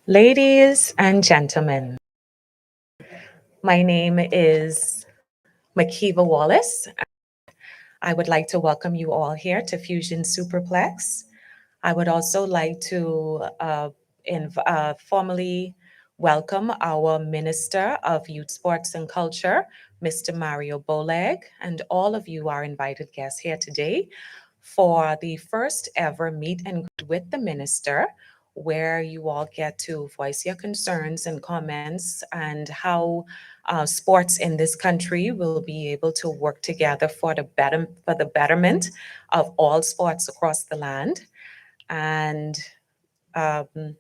Ladies and gentlemen, my name is Makiva Wallace. I would like to welcome you all here to Fusion Superplex. I would also like to formally welcome our Minister of Youth, Sports and Culture, Mr. Mario Boleg, and all of you are invited guests here today for the first ever meet and greet with the Minister, where you all get to voice your concerns and comments and how sports in this country will be able to work together for the betterment of all sports across the land. And um,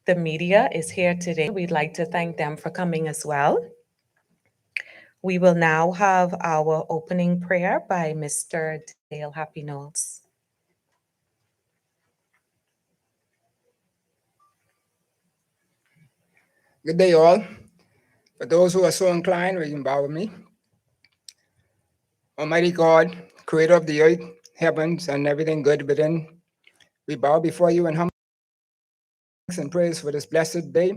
the media is here today. We'd like to thank them for coming as well. We will now have our opening prayer by Mr. Dale Happy Knowles. Good day, all. For those who are so inclined, will you bow with me? Almighty God, creator of the earth, heavens, and everything good within, we bow before you and humble thanks and praise for this blessed day,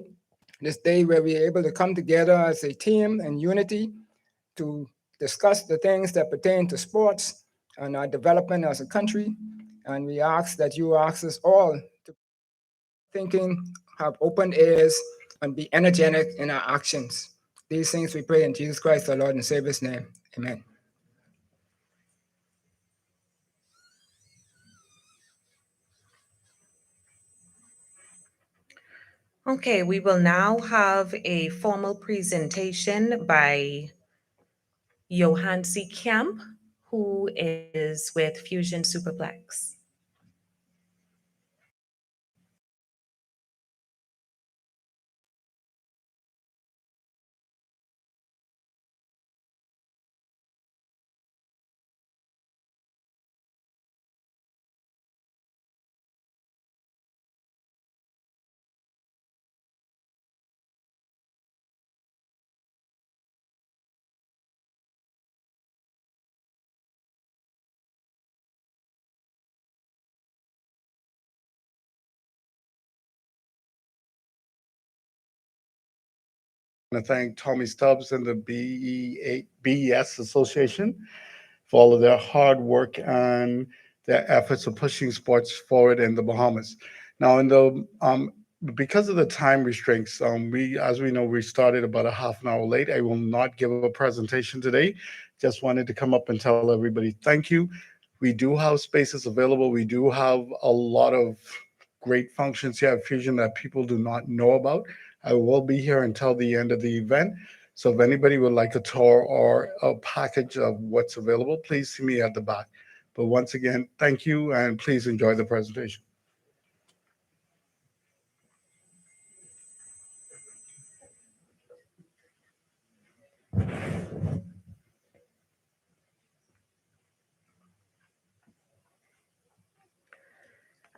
this day where we are able to come together as a team in unity to discuss the things that pertain to sports and our development as a country. And we ask that you ask us all to thinking, have open ears, and be energetic in our actions. These things we pray in Jesus Christ, our Lord and Savior's name. Amen. Okay, we will now have a formal presentation by Johansi Kemp, who is with Fusion Superplex. To thank Tommy Stubbs and the BES Association for all of their hard work and their efforts of pushing sports forward in the Bahamas. Now, in the because of the time restraints, as we know, we started about a half an hour late. I will not give a presentation today. Just wanted to come up and tell everybody thank you. We do have spaces available. We do have a lot of great functions here at Fusion that people do not know about. I will be here until the end of the event. So if anybody would like a tour or a package of what's available, please see me at the back. But once again, thank you and please enjoy the presentation.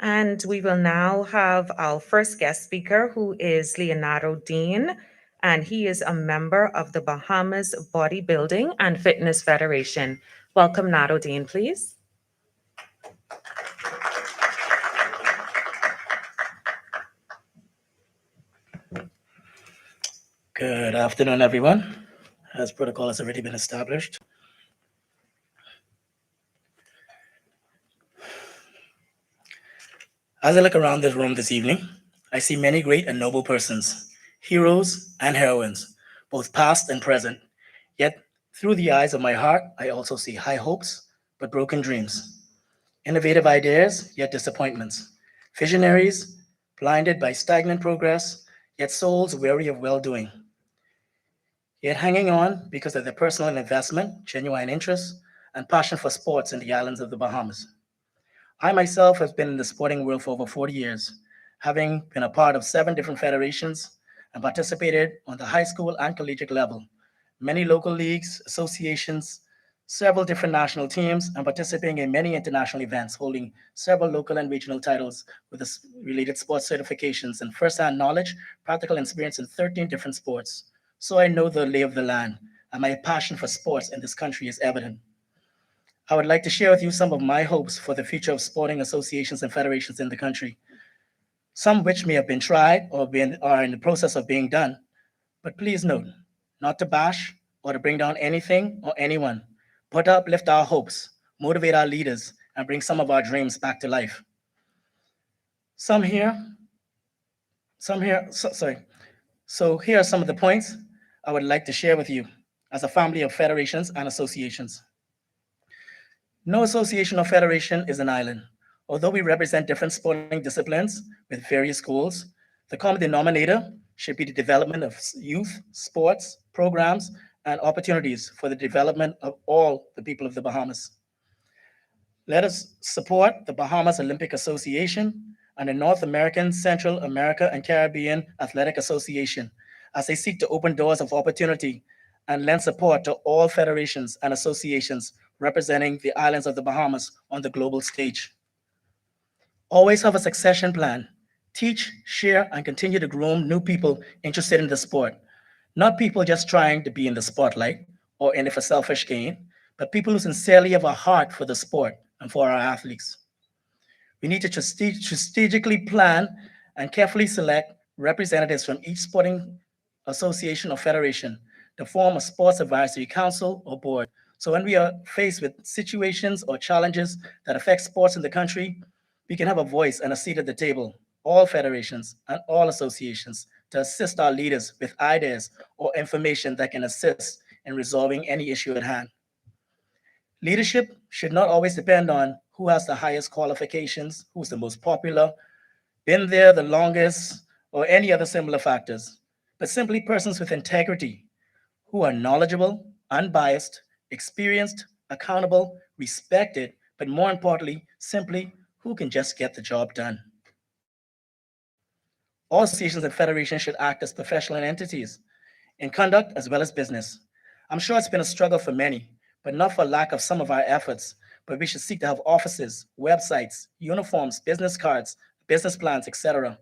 And we will now have our first guest speaker, who is Leonardo Dean, and he is a member of the Bahamas Bodybuilding and Fitness Federation. Welcome, Nardo Dean, please. Good afternoon, everyone. As protocol has already been established. As I look around this room this evening, I see many great and noble persons, heroes and heroines, both past and present. Yet, through the eyes of my heart, I also see high hopes, but broken dreams. Innovative ideas, yet disappointments. Visionaries, blinded by stagnant progress, yet souls weary of well-doing. Yet hanging on because of their personal investment, genuine interest, and passion for sports in the islands of the Bahamas. I myself have been in the sporting world for over 40 years, having been a part of 7 different federations and participated on the high school and collegiate level, many local leagues, associations, several different national teams, and participating in many international events, holding several local and regional titles with related sports certifications and first-hand knowledge, practical experience in 13 different sports. So I know the lay of the land, and my passion for sports in this country is evident. I would like to share with you some of my hopes for the future of sporting associations and federations in the country. some which may have been tried or are in the process of being done. But please note, not to bash or to bring down anything or anyone, but to uplift our hopes, motivate our leaders, and bring some of our dreams back to life. Some here, sorry. So here are some of the points I would like to share with you as a family of federations and associations. No association or federation is an island. Although we represent different sporting disciplines with various goals, the common denominator should be the development of youth, sports, programs, and opportunities for the development of all the people of the Bahamas. Let us support the Bahamas Olympic Association and the North American, Central America, and Caribbean Athletic Association as they seek to open doors of opportunity and lend support to all federations and associations representing the islands of the Bahamas on the global stage. Always have a succession plan. Teach, share, and continue to groom new people interested in the sport. Not people just trying to be in the spotlight or in it for selfish gain, but people who sincerely have a heart for the sport and for our athletes. We need to strategically plan and carefully select representatives from each sporting association or federation to form a sports advisory council or board. So when we are faced with situations or challenges that affect sports in the country, we can have a voice and a seat at the table, all federations and all associations, to assist our leaders with ideas or information that can assist in resolving any issue at hand. Leadership should not always depend on who has the highest qualifications, who's the most popular, been there the longest, or any other similar factors, but simply persons with integrity who are knowledgeable, unbiased, experienced, accountable, respected, but more importantly, simply who can just get the job done. All associations and federations should act as professional entities in conduct as well as business. I'm sure it's been a struggle for many, but not for lack of some of our efforts. But we should seek to have offices, websites, uniforms, business cards, business plans, etc.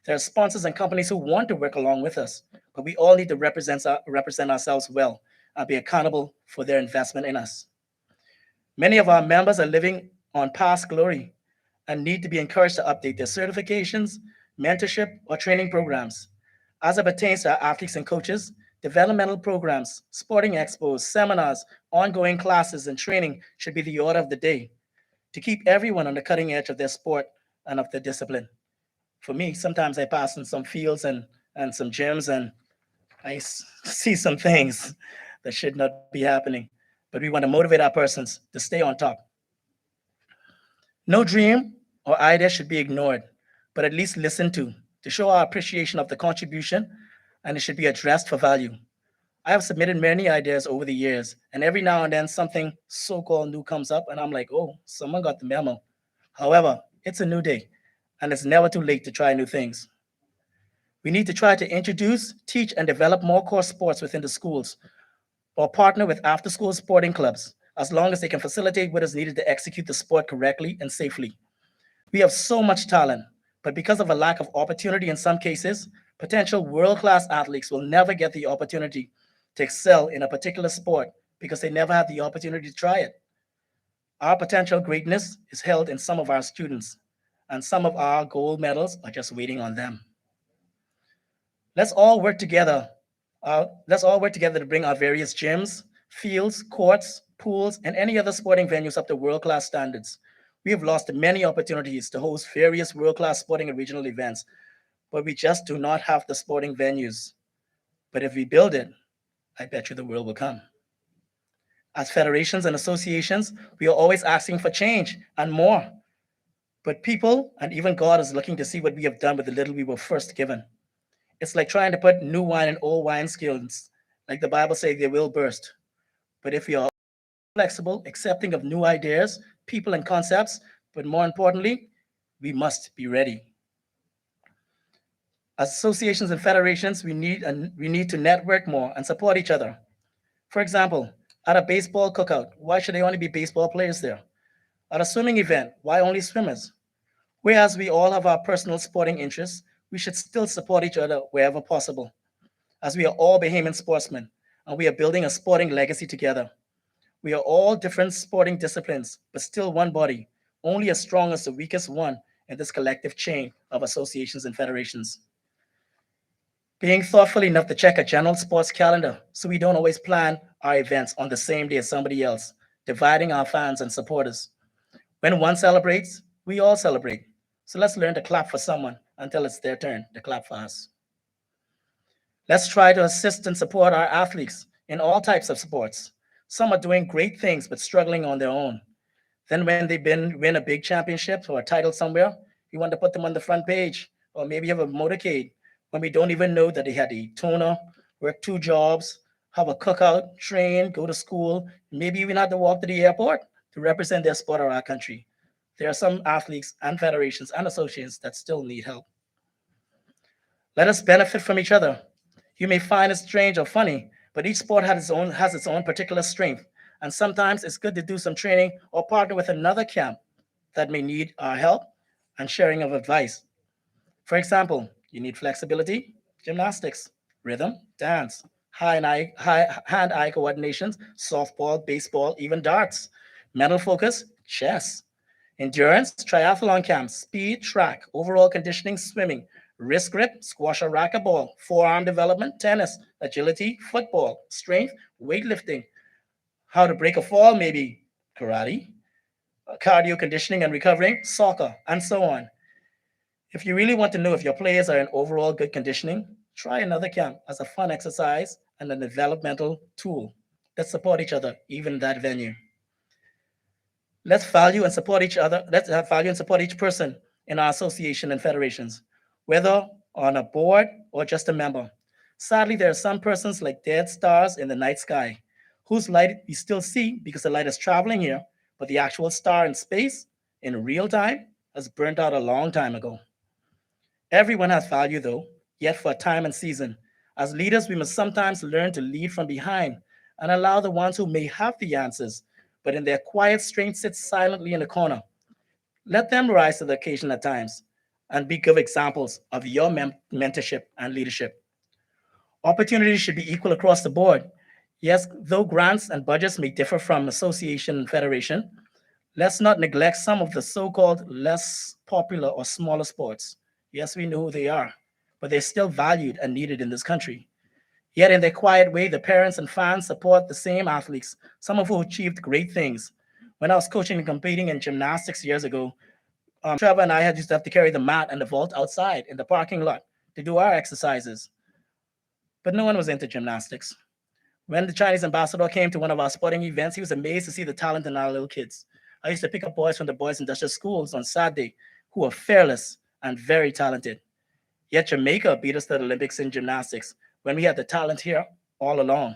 There are sponsors and companies who want to work along with us, but we all need to represent ourselves well and be accountable for their investment in us. Many of our members are living on past glory and need to be encouraged to update their certifications, mentorship, or training programs. As it pertains to our athletes and coaches, developmental programs, sporting expos, seminars, ongoing classes, and training should be the order of the day to keep everyone on the cutting edge of their sport and of their discipline. For me, sometimes I pass in some fields and some gyms and I see some things that should not be happening. But we want to motivate our persons to stay on top. No dream or idea should be ignored, but at least listened to show our appreciation of the contribution, and it should be addressed for value. I have submitted many ideas over the years, and every now and then something so-called new comes up, and I'm like, oh, someone got the memo. However, it's a new day, and it's never too late to try new things. We need to try to introduce, teach, and develop more core sports within the schools, or partner with after-school sporting clubs, as long as they can facilitate what is needed to execute the sport correctly and safely. We have so much talent, but because of a lack of opportunity in some cases, potential world-class athletes will never get the opportunity to excel in a particular sport because they never had the opportunity to try it. Our potential greatness is held in some of our students, and some of our gold medals are just waiting on them. Let's all work together. Let's all work together to bring our various gyms, fields, courts, pools, and any other sporting venues up to world-class standards. We have lost many opportunities to host various world-class sporting and regional events, but we just do not have the sporting venues. But if we build it, I bet you the world will come. As federations and associations, we are always asking for change and more. But people and even God is looking to see what we have done with the little we were first given. It's like trying to put new wine in old wineskins. Like the Bible says, they will burst. But if we are flexible, accepting of new ideas, people, and concepts, but more importantly, we must be ready. As associations and federations, we need to network more and support each other. For example, at a baseball cookout, why should there only be baseball players there? At a swimming event, why only swimmers? Whereas we all have our personal sporting interests, we should still support each other wherever possible, as we are all Bahamian sportsmen, and we are building a sporting legacy together. We are all different sporting disciplines, but still one body, only as strong as the weakest one, in this collective chain of associations and federations. Being thoughtful enough to check a general sports calendar so we don't always plan our events on the same day as somebody else, dividing our fans and supporters. When one celebrates, we all celebrate. So let's learn to clap for someone until it's their turn to clap for us. Let's try to assist and support our athletes in all types of sports. Some are doing great things but struggling on their own. Then when they win a big championship or a title somewhere, we want to put them on the front page, or maybe have a motorcade when we don't even know that they had a toner, work 2 jobs, have a cookout, train, go to school, maybe even have to walk to the airport to represent their sport or our country. There are some athletes and federations and associations that still need help. Let us benefit from each other. You may find it strange or funny, but each sport has its own particular strength. And sometimes it's good to do some training or partner with another camp that may need our help and sharing of advice. For example, you need flexibility, gymnastics, rhythm, dance, hand-eye coordinations, softball, baseball, even darts, mental focus, chess, endurance, triathlon camps, speed, track, overall conditioning, swimming, wrist grip, squash or racquetball, forearm development, tennis, agility, football, strength, weightlifting, how to break a fall, maybe karate, cardio conditioning and recovering, soccer, and so on. If you really want to know if your players are in overall good conditioning, try another camp as a fun exercise and a developmental tool. Let's support each other, even in that venue. Let's value and support each other. Let's value and support each person in our association and federations, whether on a board or just a member. Sadly, there are some persons like dead stars in the night sky, whose light we still see because the light is traveling here, but the actual star in space, in real time, has burnt out a long time ago. Everyone has value, though, yet for a time and season. As leaders, we must sometimes learn to lead from behind and allow the ones who may have the answers, but in their quiet strength sit silently in the corner. Let them rise to the occasion at times and be good examples of your mentorship and leadership. Opportunities should be equal across the board. Yes, though grants and budgets may differ from association and federation, let's not neglect some of the so-called less popular or smaller sports. Yes, we know who they are, but they're still valued and needed in this country. Yet in their quiet way, the parents and fans support the same athletes, some of who achieved great things. When I was coaching and competing in gymnastics years ago, Trevor and I had used to have to carry the mat and the vault outside in the parking lot to do our exercises. But no one was into gymnastics. When the Chinese ambassador came to one of our sporting events, he was amazed to see the talent in our little kids. I used to pick up boys from the boys' industrial schools on Saturday who were fearless and very talented. Yet Jamaica beat us to the Olympics in gymnastics when we had the talent here all along.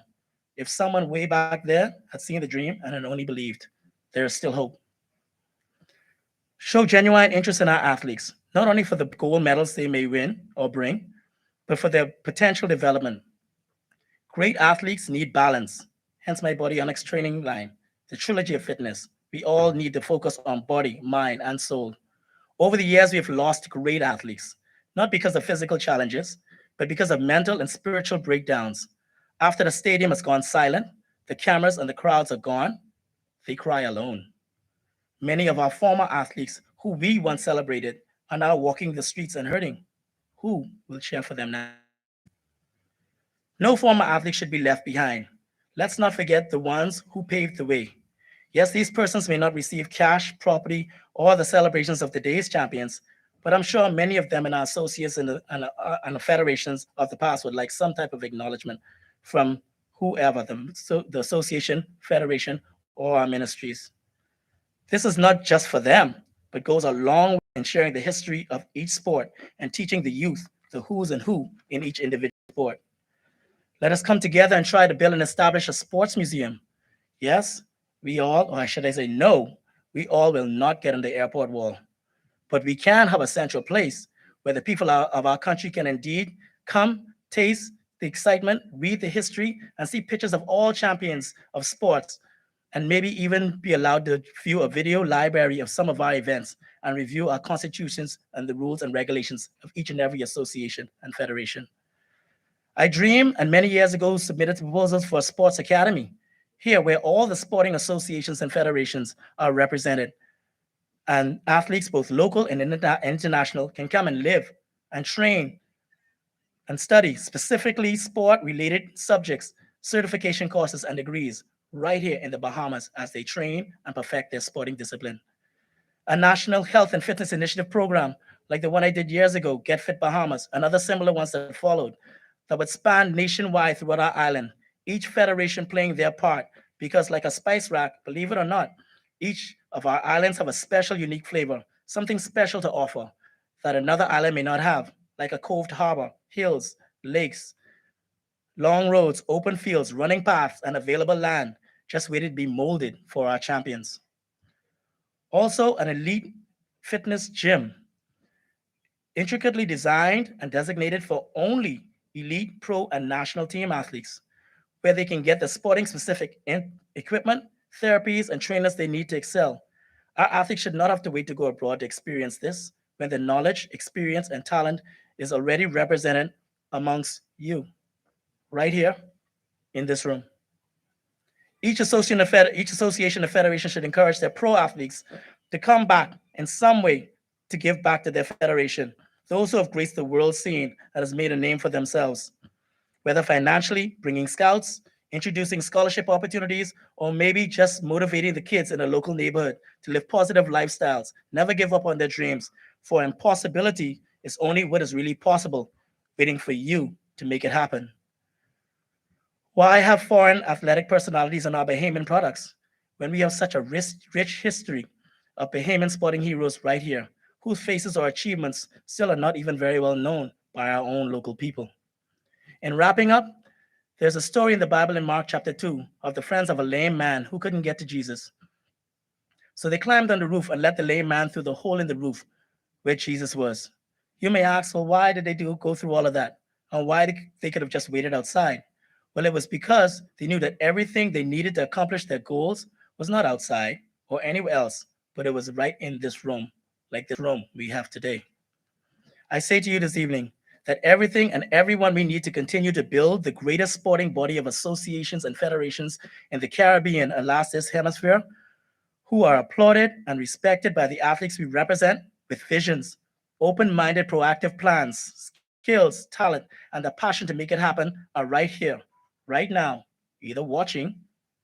If someone way back there had seen the dream and had only believed, there is still hope. Show genuine interest in our athletes, not only for the gold medals they may win or bring, but for their potential development. Great athletes need balance, hence my Body Onyx training line, the trilogy of fitness. We all need to focus on body, mind, and soul. Over the years, we have lost great athletes, not because of physical challenges, but because of mental and spiritual breakdowns. After the stadium has gone silent, the cameras and the crowds are gone, they cry alone. Many of our former athletes who we once celebrated are now walking the streets and hurting. Who will cheer for them now? No former athlete should be left behind. Let's not forget the ones who paved the way. Yes, these persons may not receive cash, property, or the celebrations of today's champions, but I'm sure many of them in our associates and the federations of the past would like some type of acknowledgement from whoever, the association, federation, or our ministries. This is not just for them, but goes a long way in sharing the history of each sport and teaching the youth the who's and who in each individual sport. Let us come together and try to build and establish a sports museum. Yes, we all, or should I say no, we all will not get on the airport wall. But we can have a central place where the people of our country can indeed come, taste the excitement, read the history, and see pictures of all champions of sports, and maybe even be allowed to view a video library of some of our events and review our constitutions and the rules and regulations of each and every association and federation. I dreamed, and many years ago submitted proposals for a sports academy, here where all the sporting associations and federations are represented. And athletes, both local and international, can come and live and train and study specifically sport related subjects, certification courses, and degrees right here in the Bahamas as they train and perfect their sporting discipline. A national health and fitness initiative program like the one I did years ago, Get Fit Bahamas, and other similar ones that followed, that would span nationwide throughout our island, each federation playing their part, because like a spice rack, believe it or not, each of our islands have a special, unique flavor, something special to offer that another island may not have, like a coved harbor, hills, lakes, long roads, open fields, running paths, and available land just waited to be molded for our champions. Also, an elite fitness gym, intricately designed and designated for only elite, pro, and national team athletes, where they can get the sporting specific equipment, therapies, and trainers they need to excel. Our athletes should not have to wait to go abroad to experience this when the knowledge, experience, and talent is already represented amongst you, right here in this room. Each association or federation should encourage their pro athletes to come back in some way to give back to their federation, those who have graced the world scene that has made a name for themselves, whether financially, bringing scouts, introducing scholarship opportunities, or maybe just motivating the kids in a local neighborhood to live positive lifestyles, never give up on their dreams, for impossibility is only what is really possible, waiting for you to make it happen. Why have foreign athletic personalities on our Bahamian products when we have such a rich history of Bahamian sporting heroes right here, whose faces or achievements still are not even very well known by our own local people? In wrapping up, there's a story in the Bible in Mark chapter 2 of the friends of a lame man who couldn't get to Jesus. So they climbed on the roof and let the lame man through the hole in the roof where Jesus was. You may ask, well, why did they go through all of that? And why they could have just waited outside? Well, it was because they knew that everything they needed to accomplish their goals was not outside or anywhere else, but it was right in this room, like this room we have today. I say to you this evening that everything and everyone we need to continue to build the greatest sporting body of associations and federations in the Caribbean and last this hemisphere, who are applauded and respected by the athletes we represent with visions, open-minded, proactive plans, skills, talent, and the passion to make it happen are right here, right now, either watching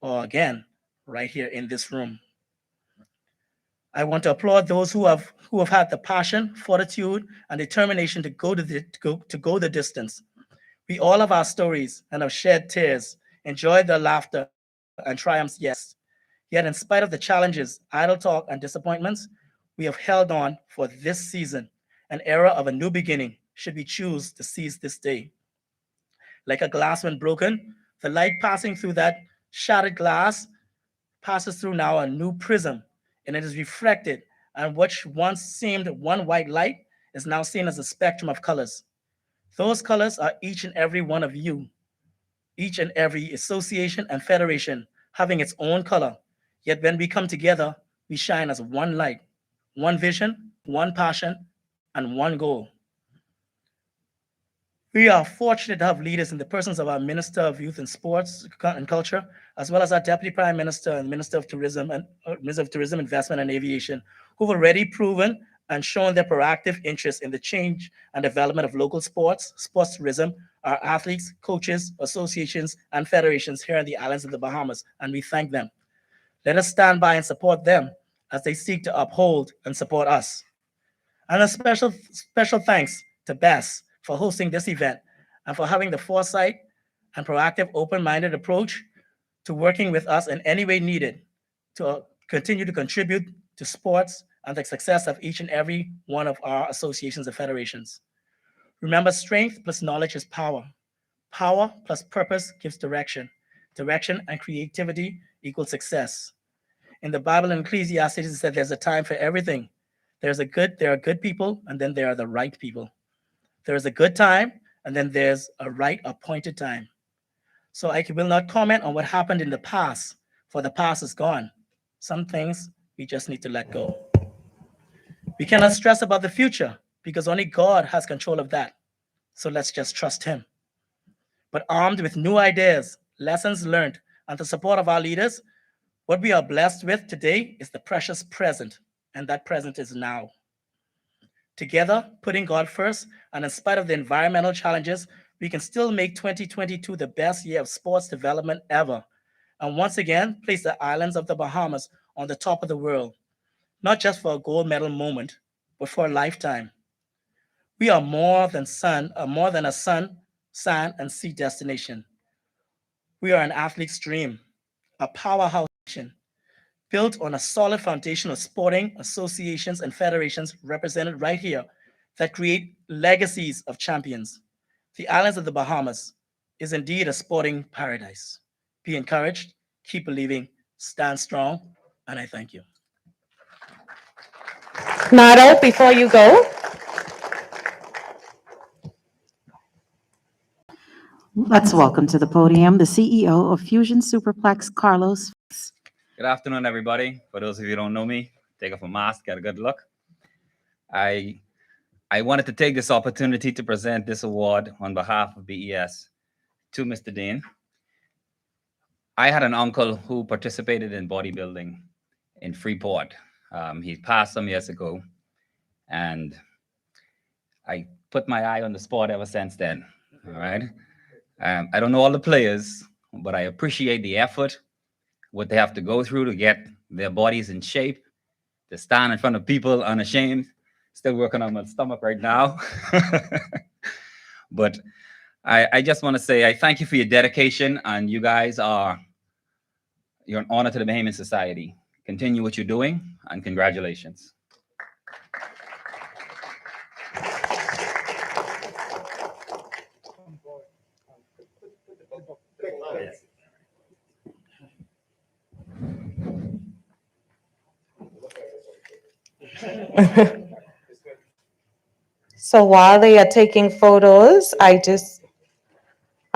or again, right here in this room. I want to applaud those who have had the passion, fortitude, and determination to go the distance. We all have our stories and have shed tears, enjoyed the laughter and triumphs, yes. Yet in spite of the challenges, idle talk, and disappointments, we have held on for this season, an era of a new beginning, should we choose to seize this day. Like a glass when broken, the light passing through that shattered glass passes through now a new prism, and it is reflected, and what once seemed one white light is now seen as a spectrum of colors. Those colors are each and every one of you, each and every association and federation having its own color. Yet when we come together, we shine as one light, one vision, one passion, and one goal. We are fortunate to have leaders in the persons of our Minister of Youth and Sports and Culture, as well as our Deputy Prime Minister and Minister of Tourism and Minister of Tourism, Investment and Aviation, who've already proven and shown their proactive interest in the change and development of local sports, sports tourism, our athletes, coaches, associations, and federations here in the islands of the Bahamas, and we thank them. Let us stand by and support them as they seek to uphold and support us. And a special thanks to Bess for hosting this event and for having the foresight and proactive, open-minded approach to working with us in any way needed to continue to contribute to sports and the success of each and every one of our associations and federations. Remember, strength plus knowledge is power. Power plus purpose gives direction. Direction and creativity equal success. In the Bible in Ecclesiastes, it said there's a time for everything. There are good people, and then there are the right people. There is a good time, and then there's a right appointed time. So I will not comment on what happened in the past, for the past is gone. Some things we just need to let go. We cannot stress about the future because only God has control of that. So let's just trust Him. But armed with new ideas, lessons learned, and the support of our leaders, what we are blessed with today is the precious present. and that present is now. Together, putting God first, and in spite of the environmental challenges, we can still make 2022 the best year of sports development ever. And once again, place the islands of the Bahamas on the top of the world, not just for a gold medal moment, but for a lifetime. We are more than a sun, sand, and sea destination. We are an athlete's dream, a powerhouse nation, built on a solid foundation of sporting associations and federations represented right here that create legacies of champions. The islands of the Bahamas is indeed a sporting paradise. Be encouraged, keep believing, stand strong, and I thank you. Nado, before you go, Let's welcome to the podium the CEO of Fusion Superplex, Carlos. Good afternoon, everybody. For those of you who don't know me, take off a mask, get a good look. I wanted to take this opportunity to present this award on behalf of BES to Mr. Dean. I had an uncle who participated in bodybuilding in Freeport. He passed some years ago, and I put my eye on the sport ever since then. All right. I don't know all the players, but I appreciate the effort, what they have to go through to get their bodies in shape, to stand in front of people unashamed. Still working on my stomach right now. But I just want to say I thank you for your dedication, and you're an honor to the Bahamian society. Continue what you're doing, and congratulations. so while they are taking photos, I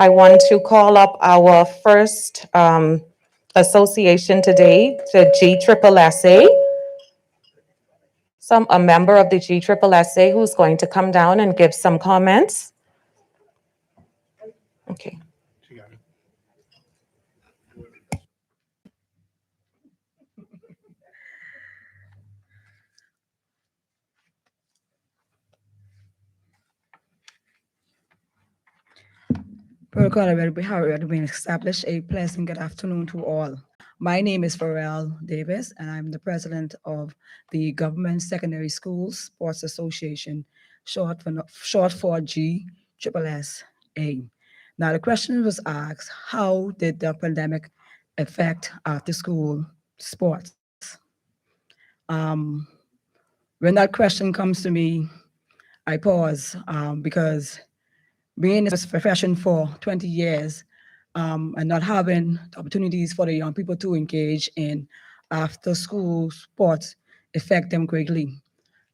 want to call up our first association today, the GSSSA. A member of the GSSSA who's going to come down and give some comments. Okay. Protocol already been established. A pleasant good afternoon to all. My name is Pharrell Davis, and I'm the president of the Government Secondary Schools Sports Association, short for GSSSA. Now, the question was asked, how did the pandemic affect after-school sports? When that question comes to me, I pause because being in this profession for 20 years and not having opportunities for the young people to engage in after-school sports affect them greatly.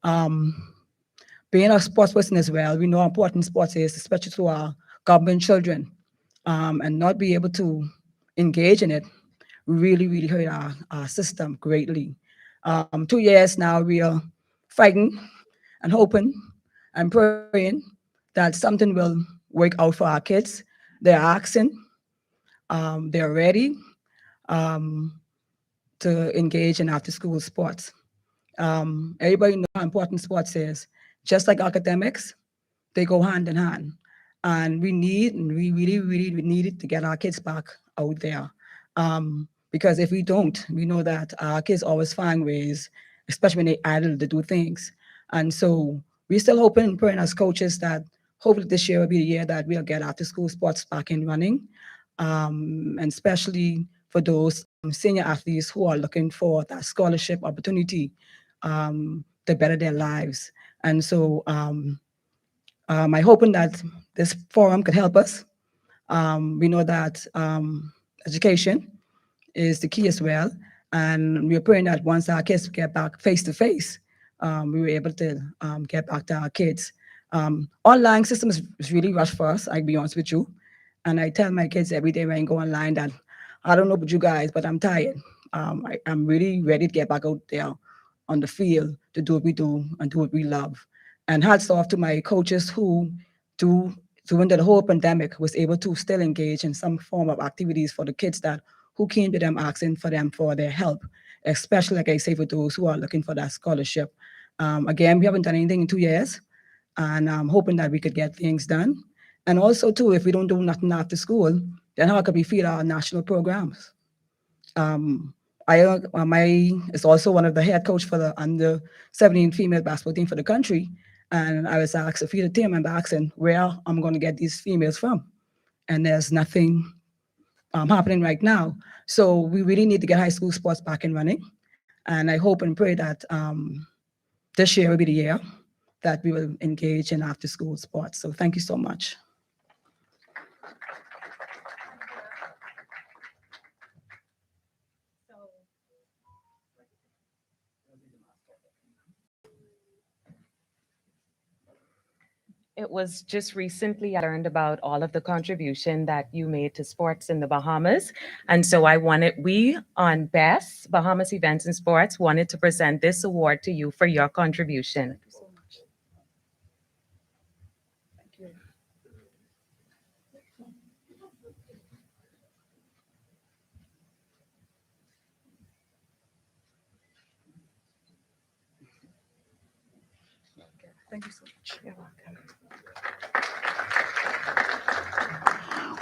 Being a sports person as well, we know how important sports is, especially to our government children, and not be able to engage in it really hurt our system greatly. 2 years now, we are fighting and hoping and praying that something will work out for our kids. They're asking, they're ready to engage in after-school sports. Everybody knows how important sports is. Just like academics, they go hand in hand. And we really need it to get our kids back out there. Because if we don't, we know that our kids always find ways, especially when they're idle, to do things. And so we're still hoping and praying as coaches that hopefully this year will be the year that we'll get after school sports back in running. And especially for those senior athletes who are looking for that scholarship opportunity to better their lives. And so I'm hoping that this forum could help us. We know that education is the key as well. And we're praying that once our kids get back face to face, we were able to get back to our kids. Online system is really rushed for us, I'll be honest with you. And I tell my kids every day when I go online that I don't know about you guys, but I'm tired. I'm really ready to get back out there on the field to do what we do and do what we love. And hats off to my coaches who during the whole pandemic was able to still engage in some form of activities for the kids who came to them asking for them for their help, especially, like I say, for those who are looking for that scholarship. Again, we haven't done anything in 2 years, and I'm hoping that we could get things done. And also, too, if we don't do nothing after school, then how could we feed our national programs? I is also one of the head coach for the under 17 female basketball team for the country. And I was asked, a few of the team member asking where I'm going to get these females from. And there's nothing happening right now. So we really need to get high school sports back and running. And I hope and pray that this year will be the year that we will engage in after school sports. So thank you so much. It was just recently I learned about all of the contribution that you made to sports in the Bahamas. And so we on BESS, Bahamas Events and Sports, wanted to present this award to you for your contribution. Thank you so much. You're welcome.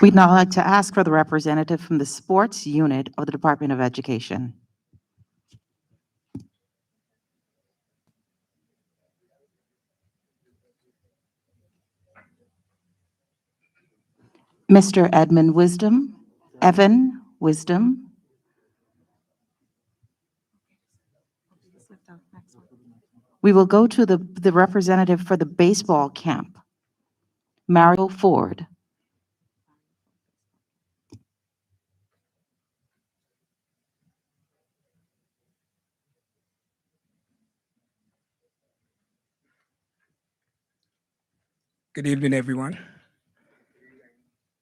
We'd now like to ask for the representative from the sports unit of the Department of Education. Mr. Evan Wisdom. We will go to the representative for the baseball camp, Mario Ford. Good evening, everyone.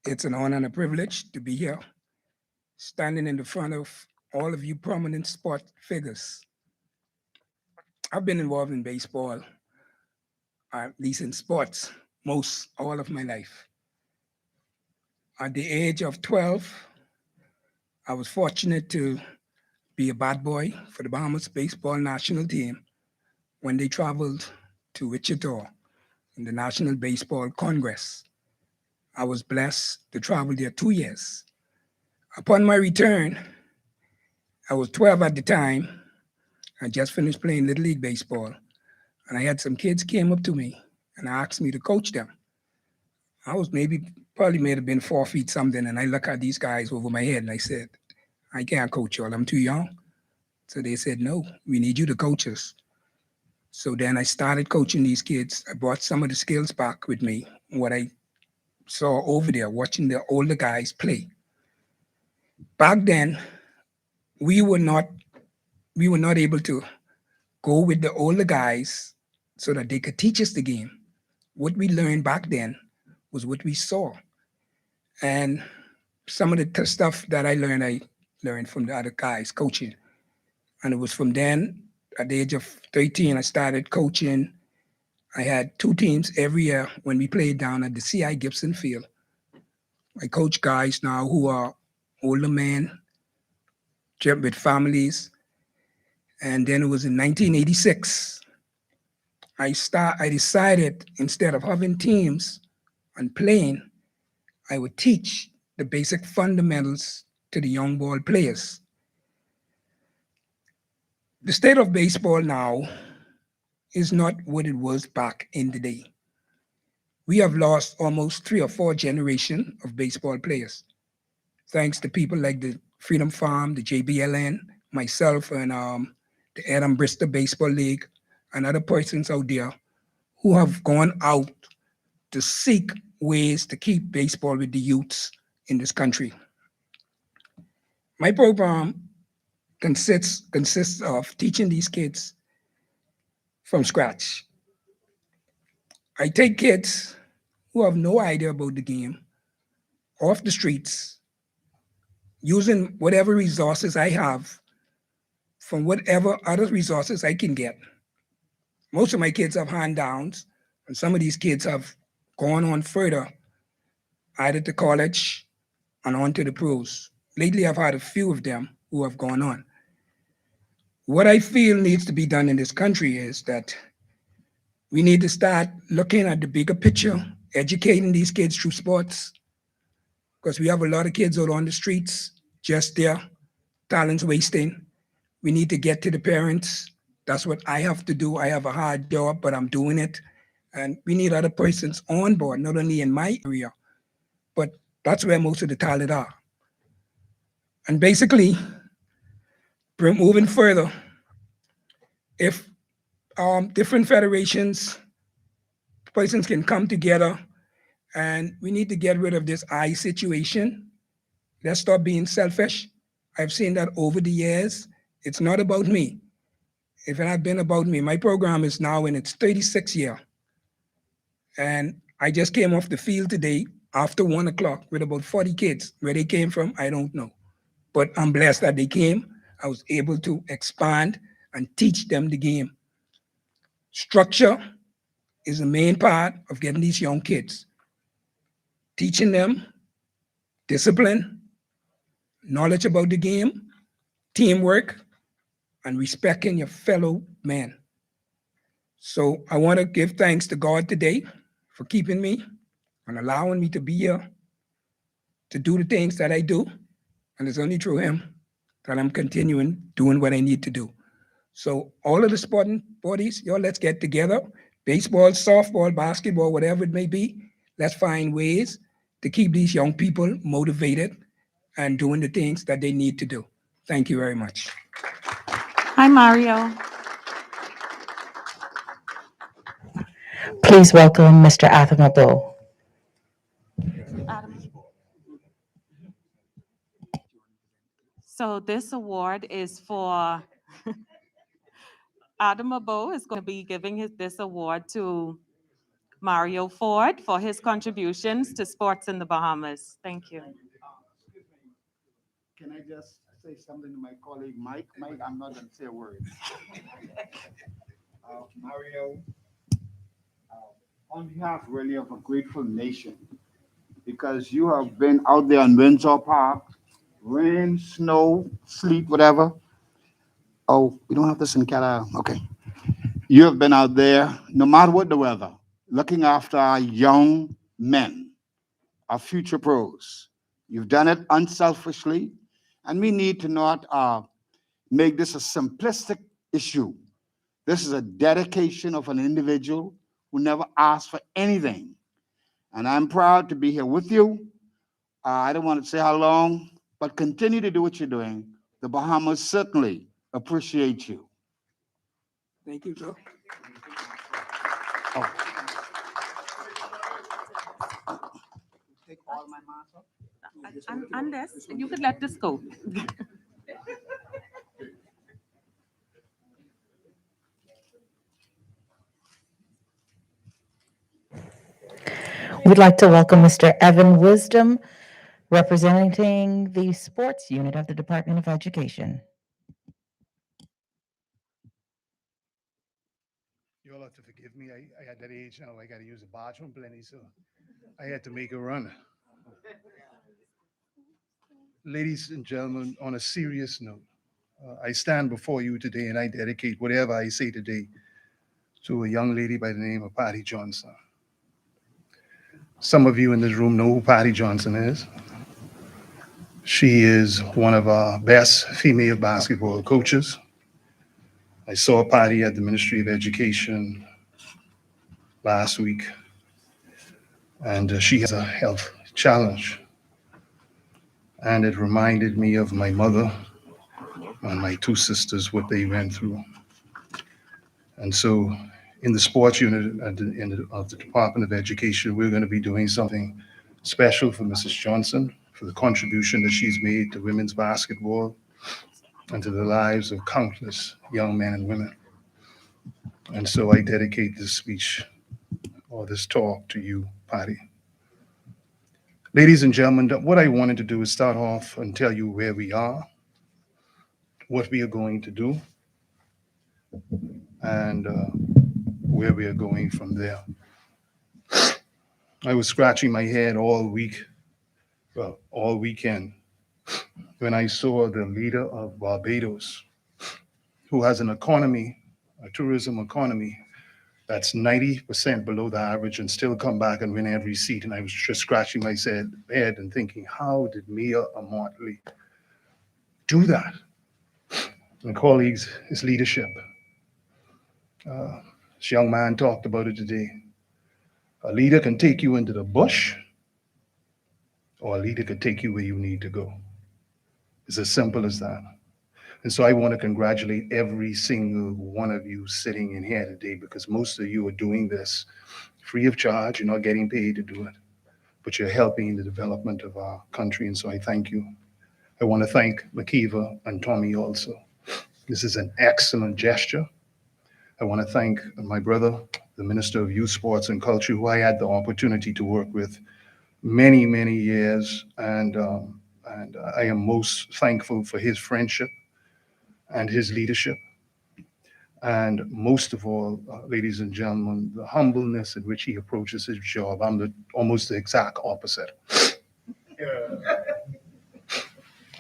It's an honor and a privilege to be here, standing in the front of all of you prominent sport figures. I've been involved in baseball, at least in sports, all of my life. At the age of 12, I was fortunate to be a bat boy for the Bahamas baseball national team when they traveled to Wichita in the National Baseball Congress. I was blessed to travel there 2 years. Upon my return, I was 12 at the time. I just finished playing Little League Baseball, and I had some kids came up to me and asked me to coach them. I was probably may have been 4 feet something, and I look at these guys over my head and I said, I can't coach y'all, I'm too young. So they said, no, we need you to coach us. So then I started coaching these kids. I brought some of the skills back with me, what I saw over there, watching the older guys play. Back then, we were not able to go with the older guys so that they could teach us the game. What we learned back then was what we saw. And some of the stuff that I learned from the other guys coaching. And it was from then, at the age of 13, I started coaching. I had 2 teams every year when we played down at the C.I. Gibson Field. I coach guys now who are older men, with families. And then it was in 1986, I decided instead of having teams and playing, I would teach the basic fundamentals to the young ball players. The state of baseball now is not what it was back in the day. We have lost almost 3 or 4 generations of baseball players, thanks to people like the Freedom Farm, the JBLN, myself, and the Adam Bristol Baseball League, and other persons out there who have gone out to seek ways to keep baseball with the youths in this country. My program consists of teaching these kids from scratch. I take kids who have no idea about the game off the streets, using whatever resources I have from whatever other resources I can get. Most of my kids have hand-downs, and some of these kids have gone on further, either to college and on to the pros. Lately, I've had a few of them who have gone on. What I feel needs to be done in this country is that we need to start looking at the bigger picture, educating these kids through sports, because we have a lot of kids out on the streets, just their talents wasting. We need to get to the parents. That's what I have to do. I have a hard job, but I'm doing it. And we need other persons on board, not only in my area, but that's where most of the talent are. And basically, moving further, if different federations, persons can come together, and we need to get rid of this I situation. Let's stop being selfish. I've seen that over the years. It's not about me. If it had been about me, my program is now in its 36th year. And I just came off the field today after 1 o'clock with about 40 kids. Where they came from, I don't know. But I'm blessed that they came. I was able to expand and teach them the game. Structure is the main part of getting these young kids. Teaching them discipline, knowledge about the game, teamwork, and respecting your fellow man. So I want to give thanks to God today for keeping me and allowing me to be here to do the things that I do. And it's only through him that I'm continuing doing what I need to do. So all of the sporting bodies, y'all, let's get together. Baseball, softball, basketball, whatever it may be. Let's find ways to keep these young people motivated and doing the things that they need to do. Thank you very much. Hi, Mario. Please welcome Mr. Athamabo. So this award is for Adam Abo is going to be giving this award to Mario Ford for his contributions to sports in the Bahamas. Thank you. Can I just say something to my colleague Mike? Mike, I'm not going to say a word. Mario, on behalf really of a grateful nation, because you have been out there on Windsor Park, rain, snow, sleet, whatever. Oh, we don't have this in Canada. Okay. You have been out there, no matter what the weather, looking after our young men, our future pros. You've done it unselfishly, and we need to not make this a simplistic issue. This is a dedication of an individual who never asked for anything. And I'm proud to be here with you. I don't want to say how long, but continue to do what you're doing. The Bahamas certainly appreciate you. Thank you, sir. Oh. Take all my mask off. And this, you could let this go. We'd like to welcome Mr. Evan Wisdom, representing the sports unit of the Department of Education. You'll have to forgive me. I at that age now, I got to use the bathroom plenty, so I had to make a run. Ladies and gentlemen, on a serious note, I stand before you today and I dedicate whatever I say today to a young lady by the name of Patty Johnson. Some of you in this room know who Patty Johnson is. She is one of our best female basketball coaches. I saw Patty at the Ministry of Education last week, and she has a health challenge. And it reminded me of my mother and my two sisters, what they went through. And so in the sports unit of the Department of Education, we're going to be doing something special for Mrs. Johnson, for the contribution that she's made to women's basketball and to the lives of countless young men and women. And so I dedicate this speech or this talk to you, Patty. Ladies and gentlemen, what I wanted to do is start off and tell you where we are, what we are going to do, and where we are going from there. I was scratching my head all weekend, when I saw the leader of Barbados, who has an economy, a tourism economy, that's 90% below the average and still come back and win every seat. And I was just scratching my head and thinking, how did Mia Amotley do that? And colleagues, his leadership. This young man talked about it today. A leader can take you into the bush, or a leader can take you where you need to go. It's as simple as that. And so I want to congratulate every single one of you sitting in here today, because most of you are doing this free of charge. You're not getting paid to do it, but you're helping in the development of our country. And so I thank you. I want to thank Makiva and Tommy also. This is an excellent gesture. I want to thank my brother, the Minister of Youth, Sports and Culture, who I had the opportunity to work with many, many years. And I am most thankful for his friendship and his leadership. And most of all, ladies and gentlemen, the humbleness in which he approaches his job. I'm almost the exact opposite.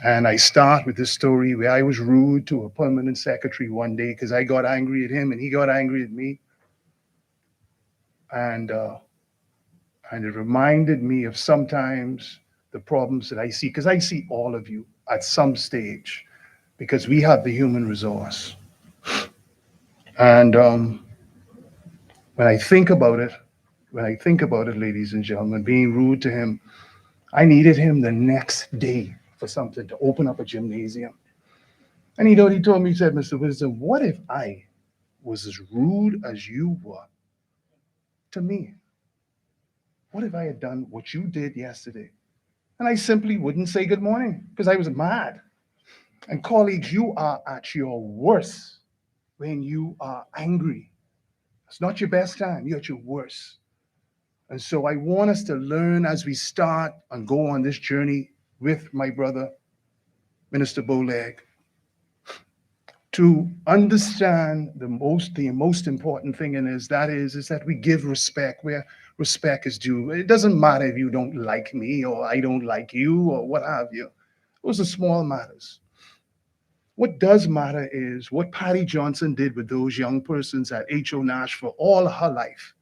And I start with this story where I was rude to a permanent secretary one day because I got angry at him and he got angry at me. And it reminded me of sometimes the problems that I see, because I see all of you at some stage, because we have the human resource. And when I think about it, ladies and gentlemen, being rude to him, I needed him the next day for something to open up a gymnasium. And he told me, he said, Mr. Wisdom, what if I was as rude as you were to me? What if I had done what you did yesterday? And I simply wouldn't say good morning because I was mad. And colleagues, you are at your worst when you are angry. It's not your best time, you're at your worst. And so I want us to learn as we start and go on this journey with my brother, Minister Bowleg, to understand the most important thing is that we give respect where respect is due. It doesn't matter if you don't like me or I don't like you or what have you. Those are small matters. What does matter is what Patty Johnson did with those young persons at H.O. Nash for all her life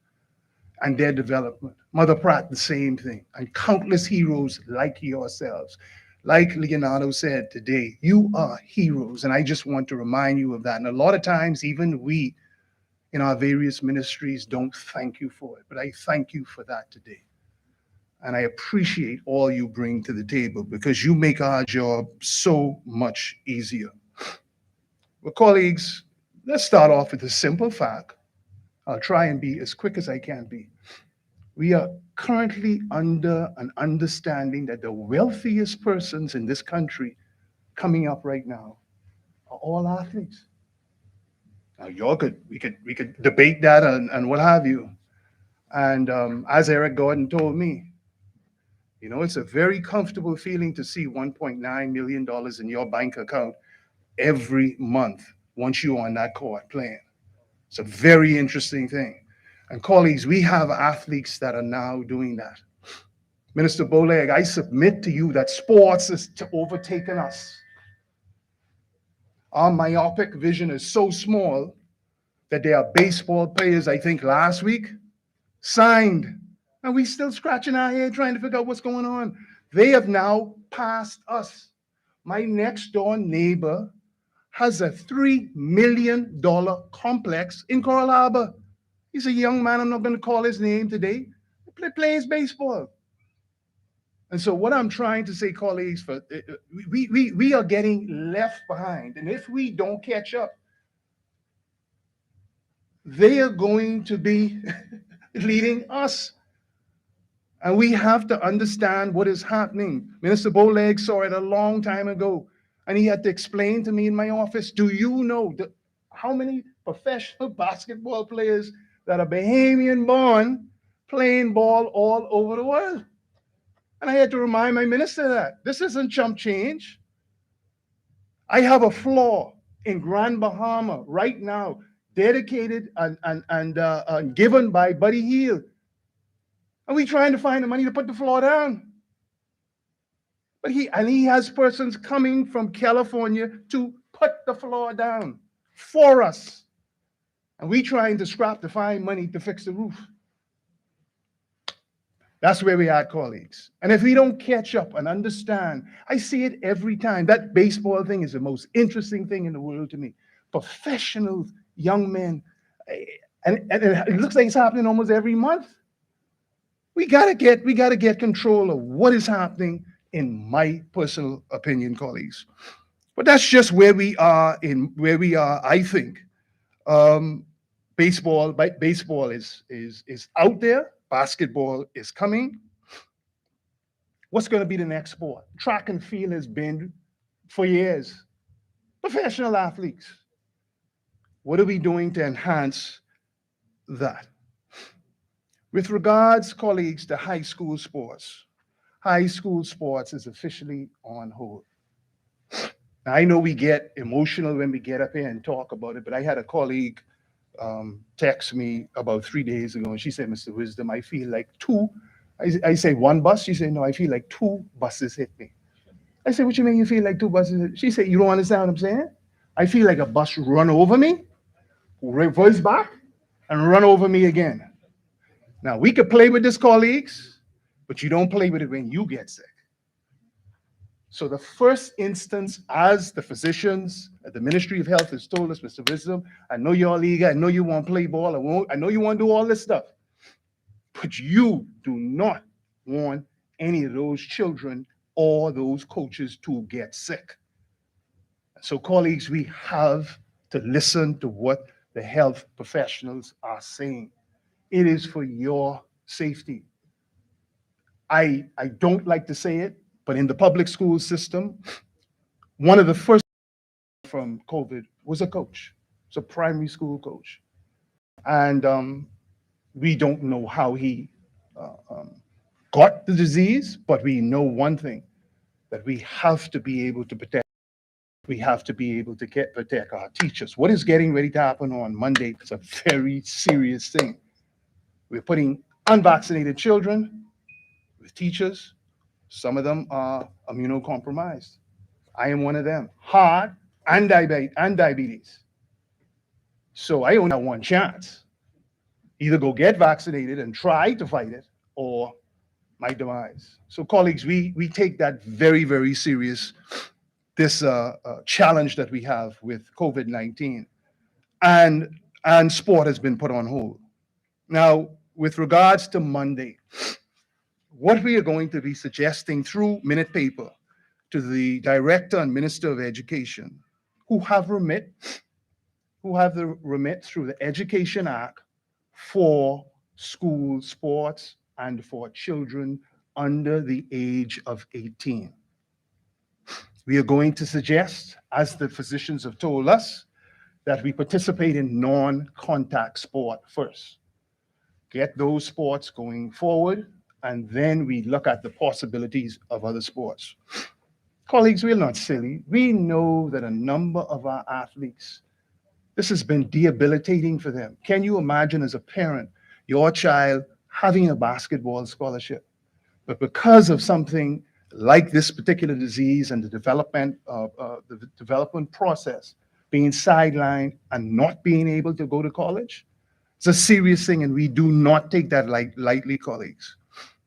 and their development. Mother Pratt, the same thing, and countless heroes like yourselves. Like Leonardo said today, you are heroes, and I just want to remind you of that. And a lot of times, even we in our various ministries don't thank you for it, but I thank you for that today. And I appreciate all you bring to the table because you make our job so much easier. Well, colleagues, let's start off with a simple fact. I'll try and be as quick as I can be. We are currently under an understanding that the wealthiest persons in this country coming up right now are all athletes. Now, we could debate that and what have you. And as Eric Gordon told me, it's a very comfortable feeling to see $1.9 million in your bank account every month once you're on that court playing. It's a very interesting thing. And colleagues, we have athletes that are now doing that. Minister Bowleg, I submit to you that sports is overtaking us. Our myopic vision is so small that there are baseball players, I think last week, signed. And we still scratching our head trying to figure out what's going on. They have now passed us. My next door neighbor has a $3 million complex in Coral Harbor. He's a young man, I'm not going to call his name today. He plays baseball. And so what I'm trying to say, colleagues, we are getting left behind. And if we don't catch up, they are going to be leading us. And we have to understand what is happening. Minister Bowleg saw it a long time ago. And he had to explain to me in my office, do you know how many professional basketball players that are Bahamian born playing ball all over the world? And I had to remind my minister that this isn't chump change. I have a floor in Grand Bahama right now, dedicated and given by Buddy Hill. And we're trying to find the money to put the floor down. But he has persons coming from California to put the floor down. for us. And we trying to scrap to find money to fix the roof. That's where we are, colleagues. And if we don't catch up and understand, I see it every time. That baseball thing is the most interesting thing in the world to me. Professional young men, and it looks like it's happening almost every month. We gotta get control of what is happening, in my personal opinion, colleagues. But that's just where we are. I think baseball is out there. Basketball is coming. What's going to be the next sport? Track and field has been for years. Professional athletes. What are we doing to enhance that? With regards, colleagues, to high school sports is officially on hold. Now, I know we get emotional when we get up here and talk about it, but I had a colleague text me about 3 days ago, and she said, Mr. Wisdom, I feel like I say one bus. She said, no, I feel like 2 buses hit me. I said, what you mean you feel like 2 buses hit? She said, you don't understand what I'm saying? I feel like a bus run over me, reverse back, and run over me again. Now, we could play with this, colleagues, but you don't play with it when you get sick. So the first instance, as the physicians at the Ministry of Health has told us, Mr. Wisdom, I know you're all eager, I know you want to play ball, I know you want to do all this stuff, but you do not want any of those children or those coaches to get sick. So, colleagues, we have to listen to what the health professionals are saying. It is for your safety. I don't like to say it, but in the public school system, one of the first from COVID was a coach. It's a primary school coach. And we don't know how he got the disease, but we know one thing, that we have to be able to protect. We have to be able to protect our teachers. What is getting ready to happen on Monday is a very serious thing. We're putting unvaccinated children with teachers. Some of them are immunocompromised. I am one of them, heart and diabetes. So I only have one chance. Either go get vaccinated and try to fight it, or my demise. So, colleagues, we take that very, very serious, this challenge that we have with COVID-19. And sport has been put on hold. Now, with regards to Monday, what we are going to be suggesting through minute paper to the Director and Minister of Education, who have the remit through the Education Act for school sports and for children under the age of 18. We are going to suggest, as the physicians have told us, that we participate in non-contact sport first. Get those sports going forward, and then we look at the possibilities of other sports. Colleagues, we're not silly. We know that a number of our athletes, this has been debilitating for them. Can you imagine, as a parent, your child having a basketball scholarship, but because of something like this particular disease and the development process being sidelined and not being able to go to college? It's a serious thing, and we do not take that lightly, colleagues.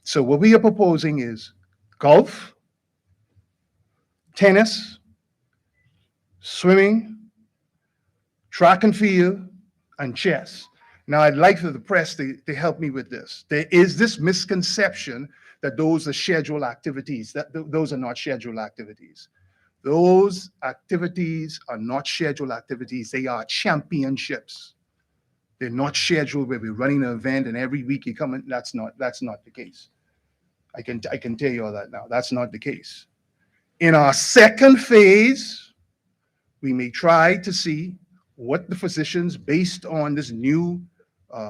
So what we are proposing is golf, tennis, swimming, track and field, and chess. Now, I'd like for the press to help me with this. There is this misconception that those are scheduled activities. Those are not scheduled activities. Those activities are not scheduled activities. They are championships. They're not scheduled where we're running an event and every week you come in. That's not the case. I can tell you all that now. That's not the case. In our second phase, we may try to see what the physicians, based on this new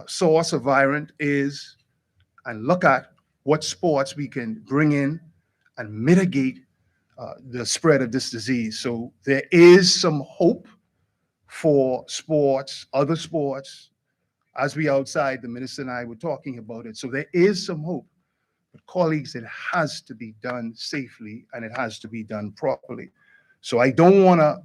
source of variant, is, and look at what sports we can bring in and mitigate the spread of this disease. So there is some hope for sports, other sports. As we outside, the minister and I were talking about it. So there is some hope. But colleagues, it has to be done safely and it has to be done properly. So I don't want to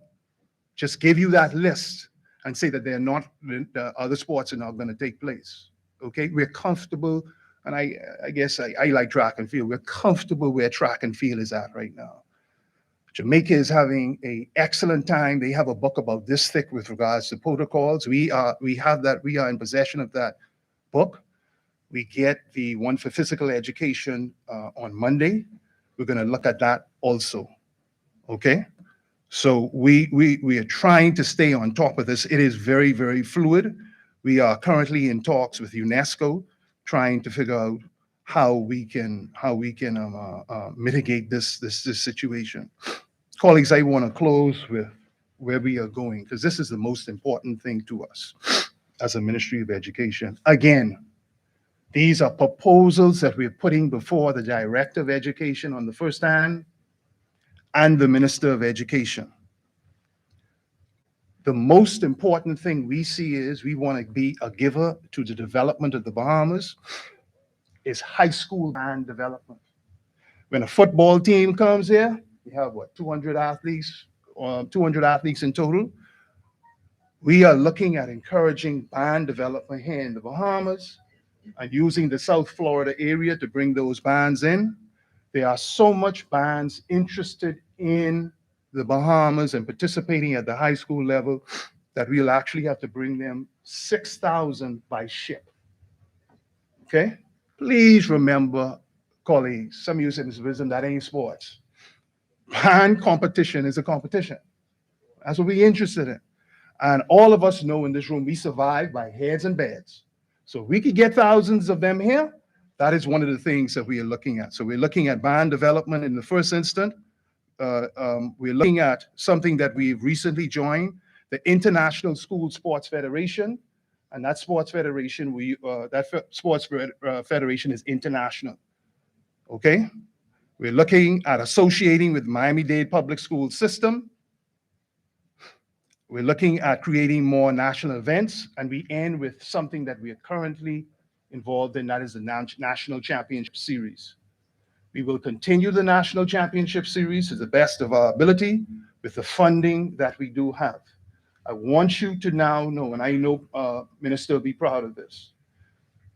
just give you that list and say that they're not, the other sports are not going to take place. Okay, we're comfortable, and I guess I like track and field. We're comfortable where track and field is at right now. Jamaica is having an excellent time. They have a book about this thick with regards to protocols. We are in possession of that book. We get the one for physical education on Monday. We're going to look at that also. Okay, so we are trying to stay on top of this. It is very, very fluid. We are currently in talks with UNESCO, trying to figure out how we can mitigate this situation. Colleagues, I want to close with where we are going, because this is the most important thing to us as a Ministry of Education. Again, these are proposals that we're putting before the Director of Education on the first hand and the Minister of Education. The most important thing we see is we want to be a giver to the development of the Bahamas is high school band development. When a football team comes here, we have what, 200 athletes, 200 athletes in total. We are looking at encouraging band development here in the Bahamas and using the South Florida area to bring those bands in. There are so much bands interested in the Bahamas and participating at the high school level that we'll actually have to bring them 6,000 by ship. Okay? Please remember, colleagues, some use it as wisdom, that ain't sports. Band competition is a competition. That's what we're interested in. And all of us know in this room, we survive by heads and beds. So if we could get thousands of them here, that is one of the things that we are looking at. So we're looking at band development in the first instance. We're looking at something that we've recently joined, the International School Sports Federation. And that sports federation, federation is international. Okay? We're looking at associating with Miami-Dade Public School System. We're looking at creating more national events, and we end with something that we are currently involved in, that is the National Championship Series. We will continue the National Championship Series to the best of our ability with the funding that we do have. I want you to now know, and I know Minister will be proud of this.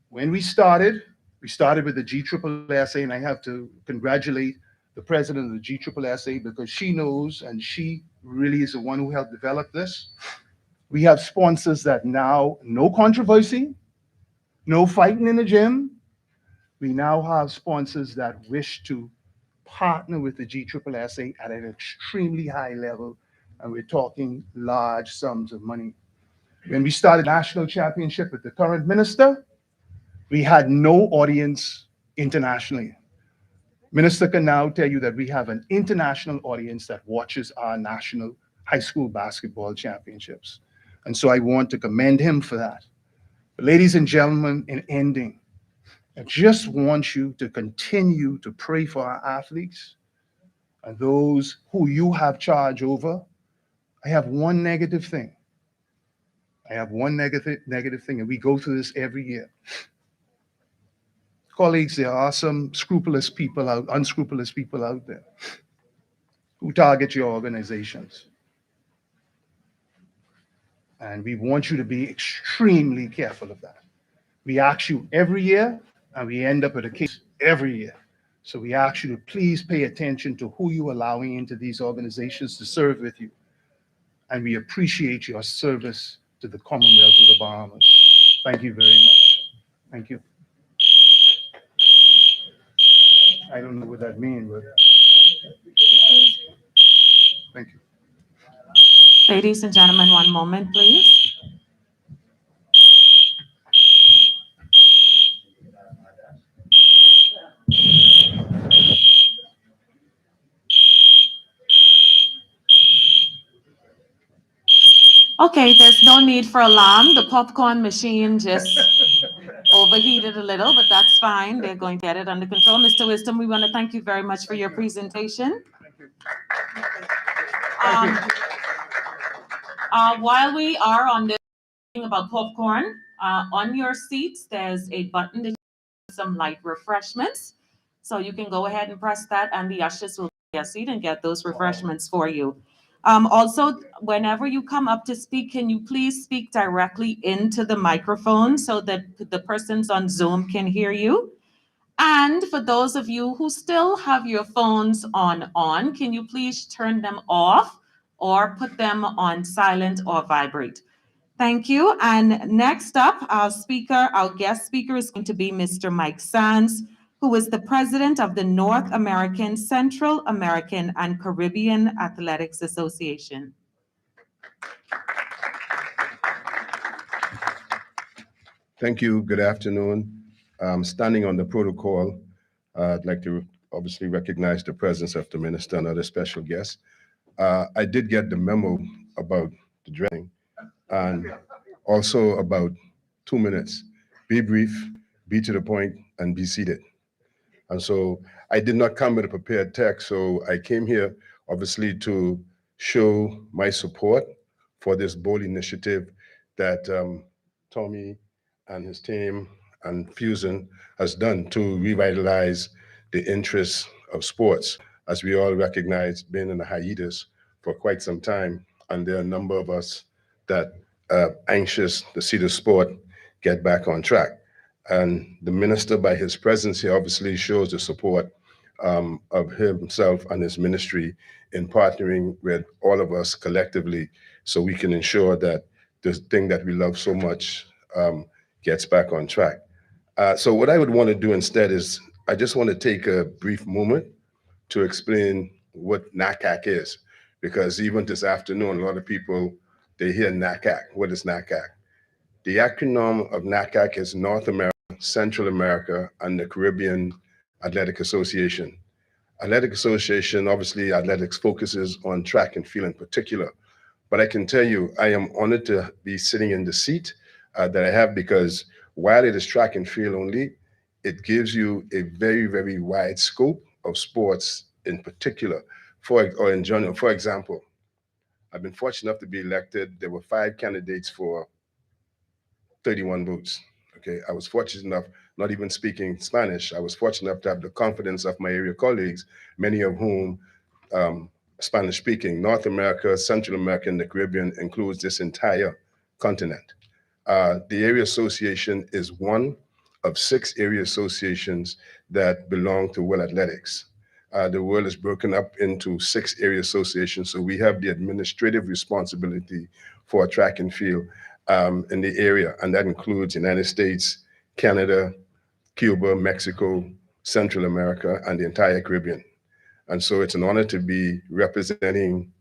When we started with the GSSA, and I have to congratulate the president of the GSSA because she knows, and she really is the one who helped develop this. We have sponsors that now, no controversy, no fighting in the gym. We now have sponsors that wish to partner with the GSSA at an extremely high level, and we're talking large sums of money. When we started national championship with the current minister, we had no audience internationally. Minister can now tell you that we have an international audience that watches our national high school basketball championships. And so I want to commend him for that. But ladies and gentlemen, in ending, I just want you to continue to pray for our athletes and those who you have charge over. I have one negative thing. And we go through this every year. Colleagues, there are some unscrupulous people out there who target your organizations. And we want you to be extremely careful of that. We ask you every year, and we end up with a case every year. So we ask you to please pay attention to who you're allowing into these organizations to serve with you. And we appreciate your service to the Commonwealth of the Bahamas. Thank you very much. Thank you. I don't know what that means, but thank you. Ladies and gentlemen, one moment, please. Okay, there's no need for alarm. The popcorn machine just overheated a little, but that's fine. They're going to get it under control. Mr. Wisdom, we want to thank you very much for your presentation. While we are on this thing about popcorn, on your seats, there's a button that some light refreshments. So you can go ahead and press that, and the ushers will be at your seat and get those refreshments for you. Also, whenever you come up to speak, can you please speak directly into the microphone so that the persons on Zoom can hear you? And for those of you who still have your phones on, can you please turn them off or put them on silent or vibrate? Thank you. And next up, our guest speaker is going to be Mr. Mike Sands, who is the president of the North American, Central American, and Caribbean Athletics Association. Thank you. Good afternoon. Standing on the protocol, I'd like to obviously recognize the presence of the minister and other special guests. I did get the memo about the dressing and also about 2 minutes. Be brief, be to the point, and be seated. And so I did not come with a prepared text, so I came here obviously to show my support for this bold initiative that Tommy and his team and Fusion has done to revitalize the interests of sports. As we all recognize, been in a hiatus for quite some time, and there are a number of us that are anxious to see the sport get back on track. And the minister, by his presence here, obviously shows the support of himself and his ministry in partnering with all of us collectively so we can ensure that this thing that we love so much gets back on track. So what I would want to do instead is I just want to take a brief moment to explain what NACAC is, because even this afternoon, a lot of people, they hear NACAC. What is NACAC? The acronym of NACAC is North America, Central America, and the Caribbean Athletic Association. Athletic Association, obviously athletics focuses on track and field in particular, but I can tell you, I am honored to be sitting in the seat that I have, because while it is track and field only, it gives you a very, very wide scope of sports in particular, or in general. For example, I've been fortunate enough to be elected. There were 5 candidates for 31 votes. Okay, I was fortunate enough, not even speaking Spanish, I was fortunate enough to have the confidence of my area colleagues, many of whom Spanish speaking. North America, Central America, and the Caribbean includes this entire continent. The area association is one of 6 area associations that belong to World Athletics. The world is broken up into 6 area associations, so we have the administrative responsibility for track and field in the area, and that includes United States, Canada, Cuba, Mexico, Central America, and the entire Caribbean. And so it's an honor to be representing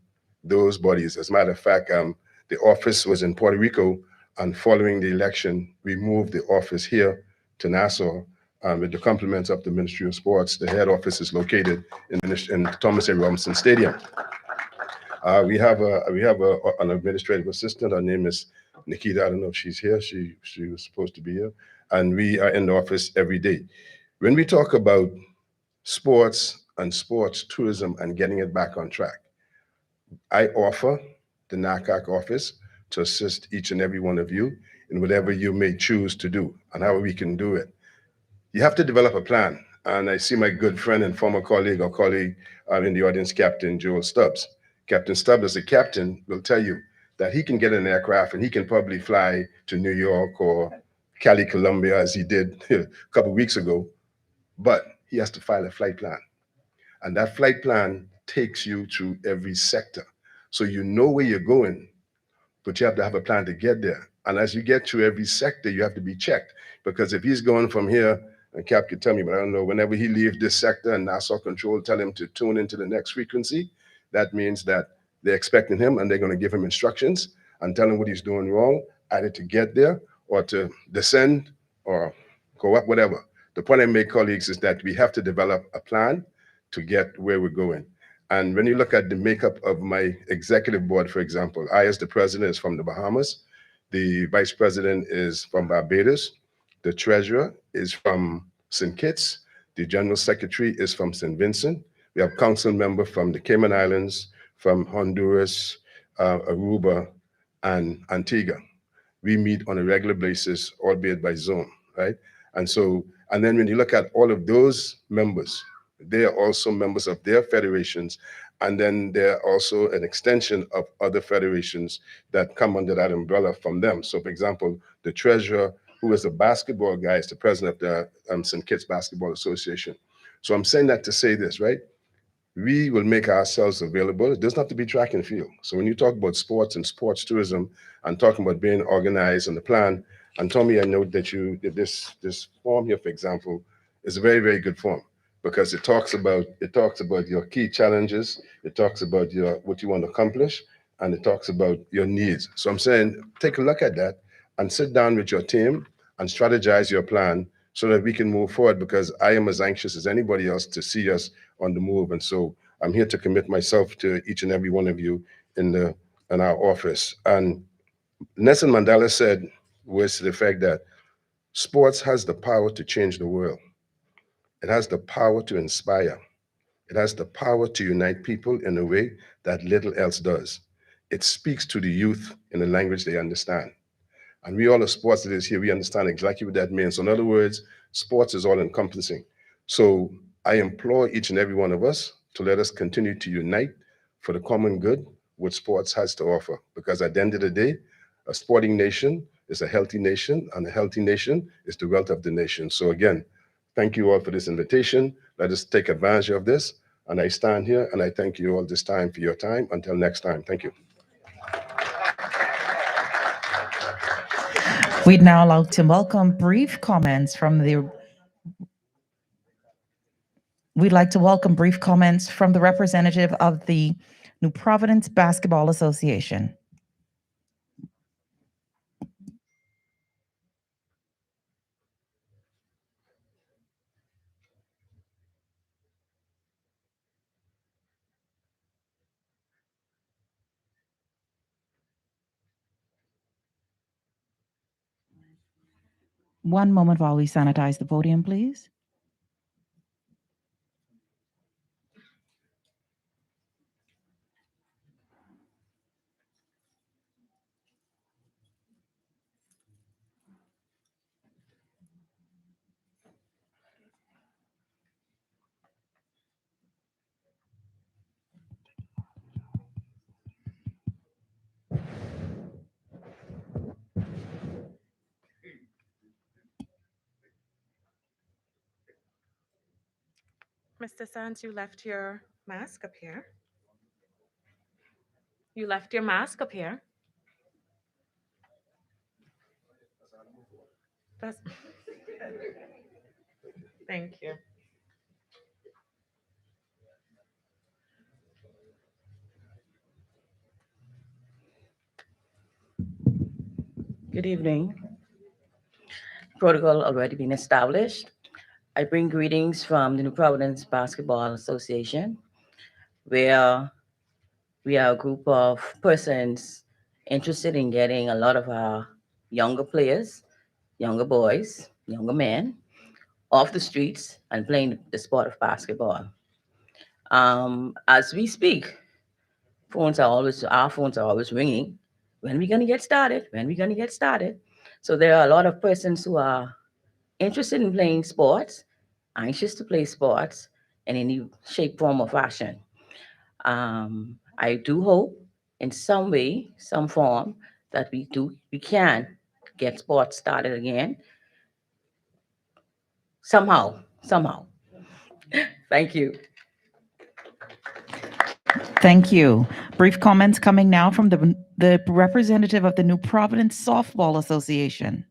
those bodies. As a matter of fact, the office was in Puerto Rico, and following the election, we moved the office here to Nassau with the compliments of the Ministry of Sports. The head office is located in Thomas A. Robinson Stadium. We have an administrative assistant. Her name is Nikita. I don't know if she's here. She was supposed to be here. And we are in the office every day. When we talk about sports and sports tourism and getting it back on track, I offer the NACAC office to assist each and every one of you in whatever you may choose to do and how we can do it. You have to develop a plan. And I see my good friend and former colleague in the audience, Captain Joel Stubbs. Captain Stubbs, as a captain, will tell you that he can get an aircraft and he can probably fly to New York or Cali, Colombia, as he did a couple of weeks ago, but he has to file a flight plan. And that flight plan takes you through every sector. So you know where you're going, but you have to have a plan to get there. And as you get through every sector, you have to be checked. Because if he's going from here, and Cap could tell me, but I don't know, whenever he leaves this sector and Nassau Control tell him to tune into the next frequency, that means that they're expecting him and they're going to give him instructions and tell him what he's doing wrong, either to get there or to descend or go up, whatever. The point I make, colleagues, is that we have to develop a plan to get where we're going. And when you look at the makeup of my executive board, for example, I, as the president, is from the Bahamas. The vice president is from Barbados. The treasurer is from St. Kitts. The general secretary is from St. Vincent. We have council member from the Cayman Islands, from Honduras, Aruba, and Antigua. We meet on a regular basis, albeit by Zoom, right? And then when you look at all of those members, they are also members of their federations, And then there are also an extension of other federations that come under that umbrella from them. So, for example, the treasurer, who is a basketball guy, is the president of the St. Kitts Basketball Association. So I'm saying that to say this, right? We will make ourselves available. It doesn't have to be track and field. So when you talk about sports and sports tourism and talking about being organized and the plan, and Tommy, I know that you did this form here, for example, is a very, very good form because it talks about your key challenges, it talks about what you want to accomplish, and it talks about your needs. So I'm saying take a look at that and sit down with your team and strategize your plan so that we can move forward, because I am as anxious as anybody else to see us on the move. And so I'm here to commit myself to each and every one of you in our office. And Nelson Mandela said was to the fact that sports has the power to change the world. It has the power to inspire. It has the power to unite people in a way that little else does. It speaks to the youth in a language they understand. And we all are sports leaders here, we understand exactly what that means. So in other words, sports is all encompassing. So I implore each and every one of us to let us continue to unite for the common good, what sports has to offer. Because at the end of the day, a sporting nation is a healthy nation, and a healthy nation is the wealth of the nation. So again, thank you all for this invitation. Let us take advantage of this. And I stand here and I thank you all this time for your time. Until next time, thank you. We'd now like to welcome brief comments from the representative of the New Providence Basketball Association. One moment while we sanitize the podium, please. Mr. Sands, you left your mask up here. You left your mask up here. That's... Thank you. Good evening. Protocol already been established. I bring greetings from the New Providence Basketball Association, where we are a group of persons interested in getting a lot of our younger players, younger boys, younger men, off the streets and playing the sport of basketball. As we speak, our phones are always ringing. When are we gonna get started? When are we gonna get started? So there are a lot of persons who are interested in playing sports, anxious to play sports in any shape, form, or fashion. I do hope in some way, some form, that we can get sports started again. Somehow. Thank you. Thank you. Brief comments coming now from the representative of the New Providence Softball Association.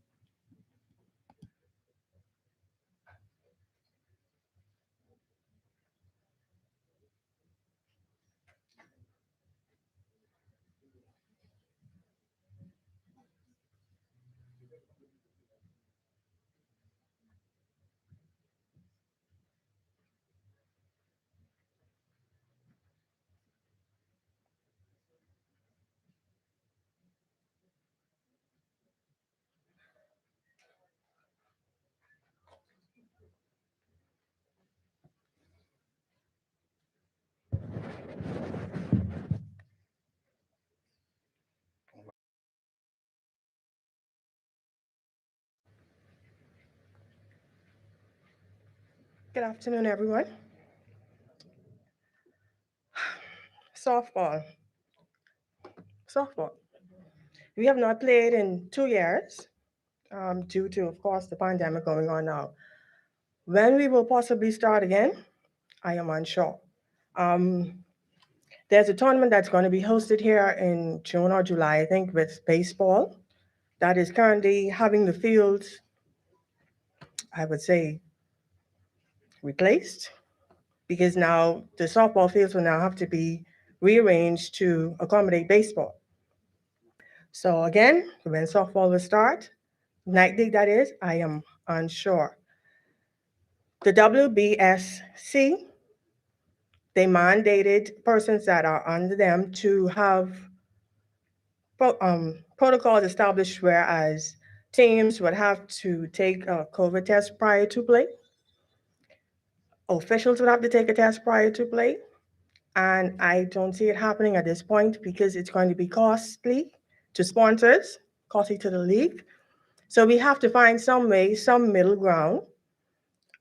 Good afternoon, everyone. Softball. Softball. We have not played in 2 years due to, of course, the pandemic going on now. When we will possibly start again, I am unsure. There's a tournament that's going to be hosted here in June or July, I think, with baseball. That is currently having the fields, I would say, replaced, because now the softball fields will now have to be rearranged to accommodate baseball. So again, when softball will start, night league that is, I am unsure. The WBSC, they mandated persons that are under them to have protocols established, whereas teams would have to take a COVID test prior to play. Officials would have to take a test prior to play. And I don't see it happening at this point because it's going to be costly to sponsors, costly to the league. So we have to find some way, some middle ground.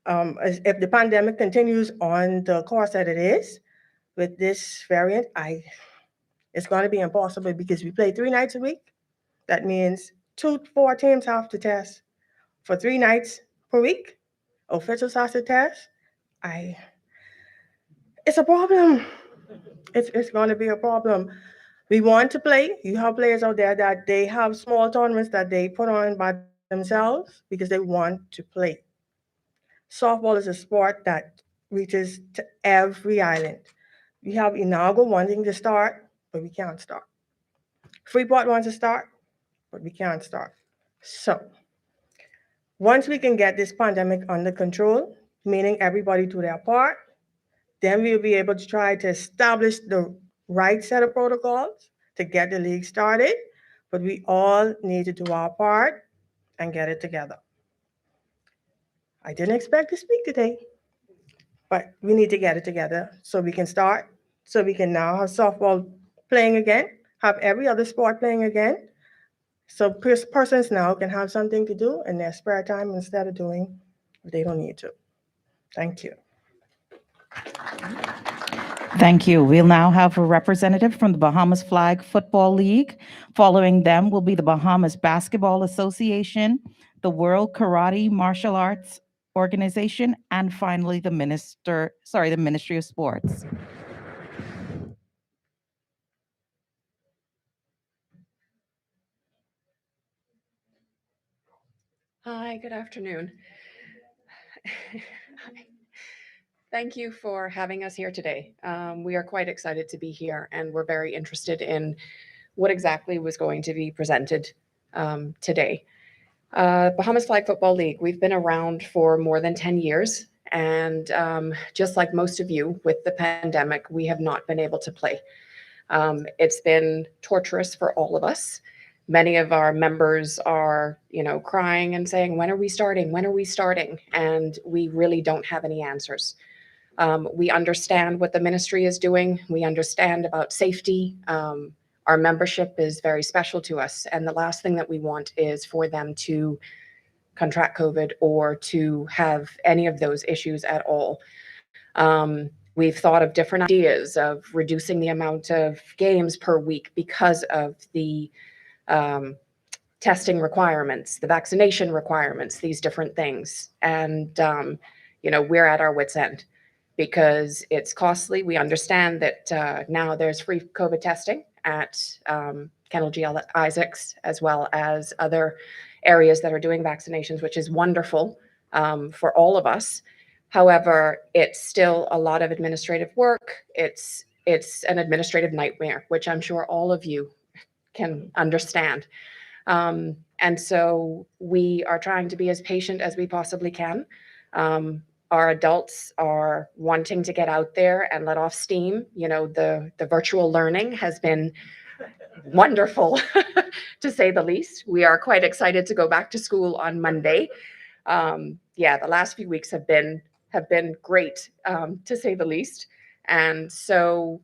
If the pandemic continues on the course that it is with this variant, it's going to be impossible because we play 3 nights a week. That means 4 teams have to test for 3 nights per week. Officials have to test. It's a problem. It's going to be a problem. We want to play. You have players out there that they have small tournaments that they put on by themselves because they want to play. Softball is a sport that reaches to every island. We have Inago wanting to start, but we can't start. Freeport wants to start, but we can't start. So once we can get this pandemic under control, meaning everybody do their part, then we'll be able to try to establish the right set of protocols to get the league started. But we all need to do our part and get it together. I didn't expect to speak today, but we need to get it together so we can start, so we can now have softball playing again, have every other sport playing again. So persons now can have something to do in their spare time instead of doing what they don't need to. Thank you. Thank you. We'll now have a representative from the Bahamas Flag Football League. Following them will be the Bahamas Basketball Association, the World Karate Martial Arts Organization, and finally the Ministry of Sports. Hi, good afternoon. Thank you for having us here today. We are quite excited to be here, and we're very interested in what exactly was going to be presented today. Bahamas Flag Football League, we've been around for more than 10 years, and just like most of you with the pandemic, we have not been able to play. It's been torturous for all of us. Many of our members are, crying and saying, when are we starting? When are we starting? And we really don't have any answers. We understand what the ministry is doing. We understand about safety. Our membership is very special to us. And the last thing that we want is for them to contract COVID or to have any of those issues at all. We've thought of different ideas of reducing the amount of games per week because of the testing requirements, the vaccination requirements, these different things. And, we're at our wit's end because it's costly. We understand that now there's free COVID testing at Kennel G. Isaacs, as well as other areas that are doing vaccinations, which is wonderful for all of us. However, it's still a lot of administrative work. It's an administrative nightmare, which I'm sure all of you can understand. And so we are trying to be as patient as we possibly can. Our adults are wanting to get out there and let off steam. The virtual learning has been wonderful, to say the least. We are quite excited to go back to school on Monday. The last few weeks have been great, to say the least. And so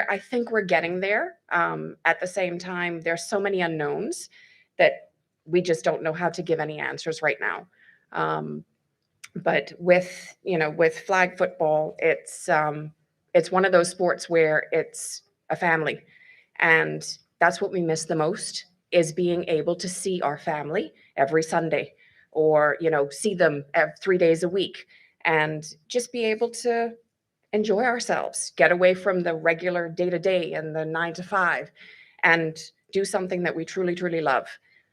I think we're getting there. At the same time, there's so many unknowns that we just don't know how to give any answers right now. But with flag football, it's one of those sports where it's a family. And that's what we miss the most, is being able to see our family every Sunday, or, see them 3 days a week, and just be able to enjoy ourselves, get away from the regular day-to-day and the 9 to 5, and do something that we truly, truly love.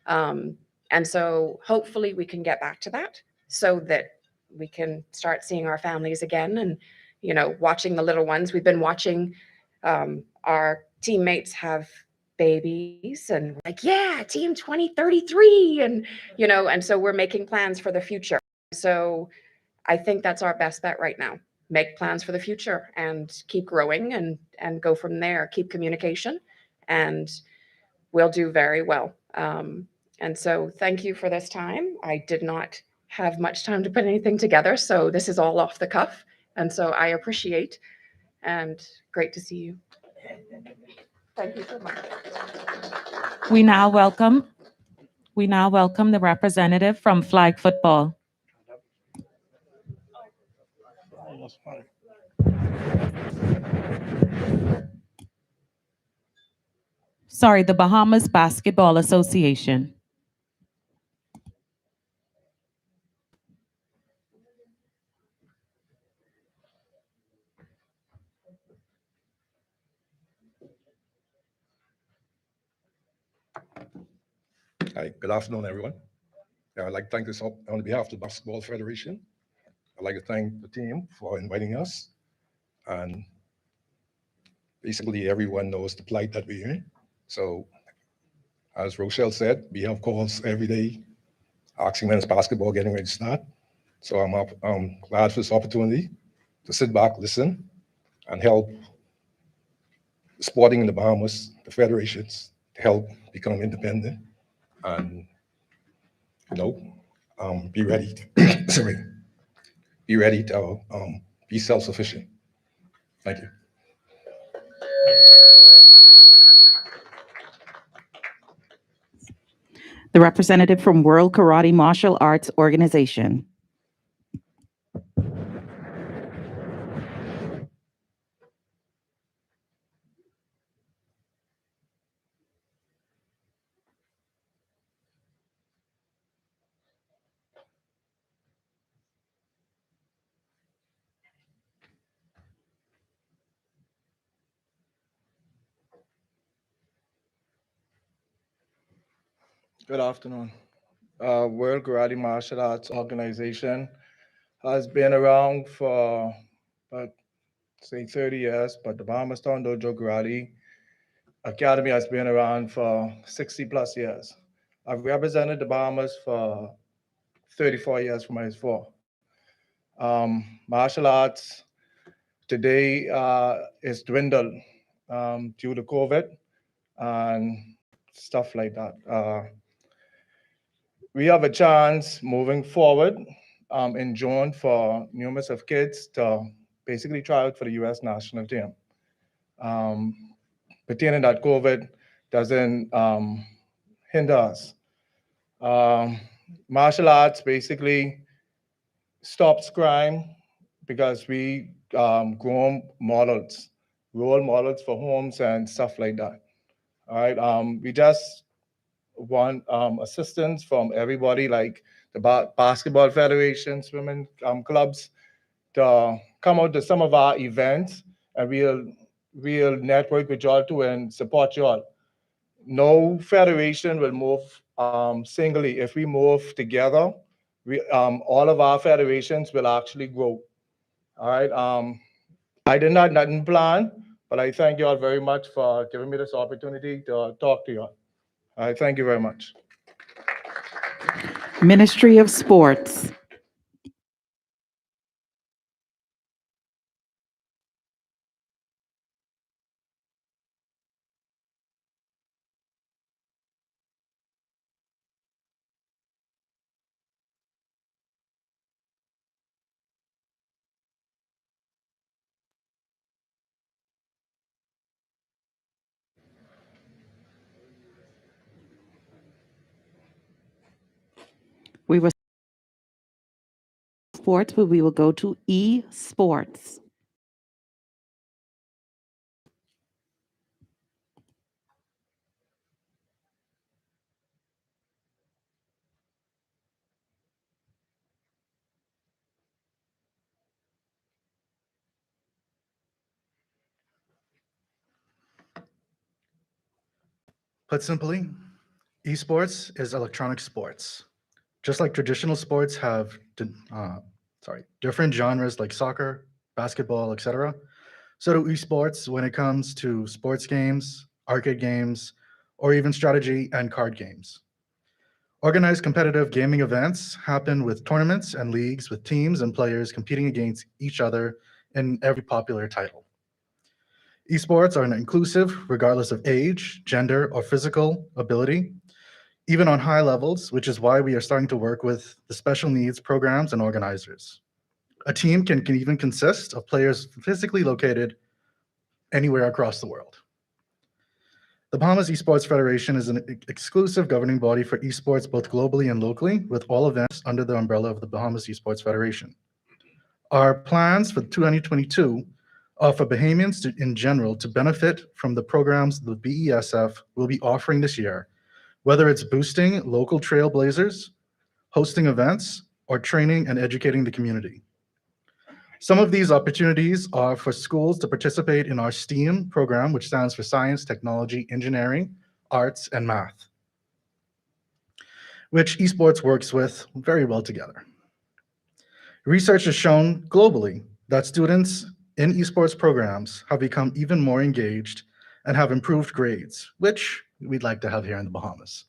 And so hopefully we can get back to that, so that we can start seeing our families again, and, watching the little ones. We've been watching our teammates have babies, and like, yeah, team 2033, and, and so we're making plans for the future. So I think that's our best bet right now. Make plans for the future and keep growing, and go from there. Keep communication, and we'll do very well. And so thank you for this time. I did not have much time to put anything together, so this is all off the cuff. And so I appreciate, and great to see you. Thank you so much. We now welcome the representative from flag football. Sorry, the Bahamas Basketball Association. Hi, good afternoon, everyone. I'd like to thank this on behalf of the Basketball Federation. I'd like to thank the team for inviting us. And basically, everyone knows the plight that we're in. So, as Rochelle said, we have calls every day asking men's basketball getting ready to start. So I'm glad for this opportunity to sit back, listen, and help the sporting in the Bahamas, the federations, to help become independent and, be ready to, be ready to be self-sufficient. Thank you. The representative from World Karate Martial Arts Organization. Good afternoon. World Karate Martial Arts Organization has been around for about, say, 30 years, but the Bahamas Town Dojo Karate Academy has been around for 60 plus years. I've represented the Bahamas for 34 years from my four. Martial arts today is dwindled due to COVID and stuff like that. We have a chance moving forward in June for numerous of kids to basically try out for the U.S. national team. Pertaining that COVID doesn't hinder us. Martial arts basically stops crime because we grow models, role models for homes and stuff like that. All right, we just want assistance from everybody, like the Basketball Federation, swimming clubs, to come out to some of our events, and we'll network with y'all too and support y'all. No federation will move singly. If we move together, all of our federations will actually grow. All right. I did not nothing plan, but I thank you all very much for giving me this opportunity to talk to you all. All right, thank you very much. Ministry of Sports. We were sports, but we will go to Esports. Put simply, esports is electronic sports. Just like traditional sports have different genres like soccer, basketball, etc., so do esports when it comes to sports games, arcade games, or even strategy and card games. Organized competitive gaming events happen with tournaments and leagues with teams and players competing against each other in every popular title. Esports are inclusive regardless of age, gender, or physical ability, even on high levels, which is why we are starting to work with the special needs programs and organizers. A team can even consist of players physically located anywhere across the world. The Bahamas Esports Federation is an exclusive governing body for esports both globally and locally, with all events under the umbrella of the Bahamas Esports Federation. Our plans for 2022 are for Bahamians in general to benefit from the programs the BESF will be offering this year, whether it's boosting local trailblazers, hosting events, or training and educating the community. Some of these opportunities are for schools to participate in our STEAM program, which stands for Science, Technology, Engineering, Arts, and Math, which esports works with very well together. Research has shown globally that students in esports programs have become even more engaged and have improved grades, which we'd like to have here in the Bahamas.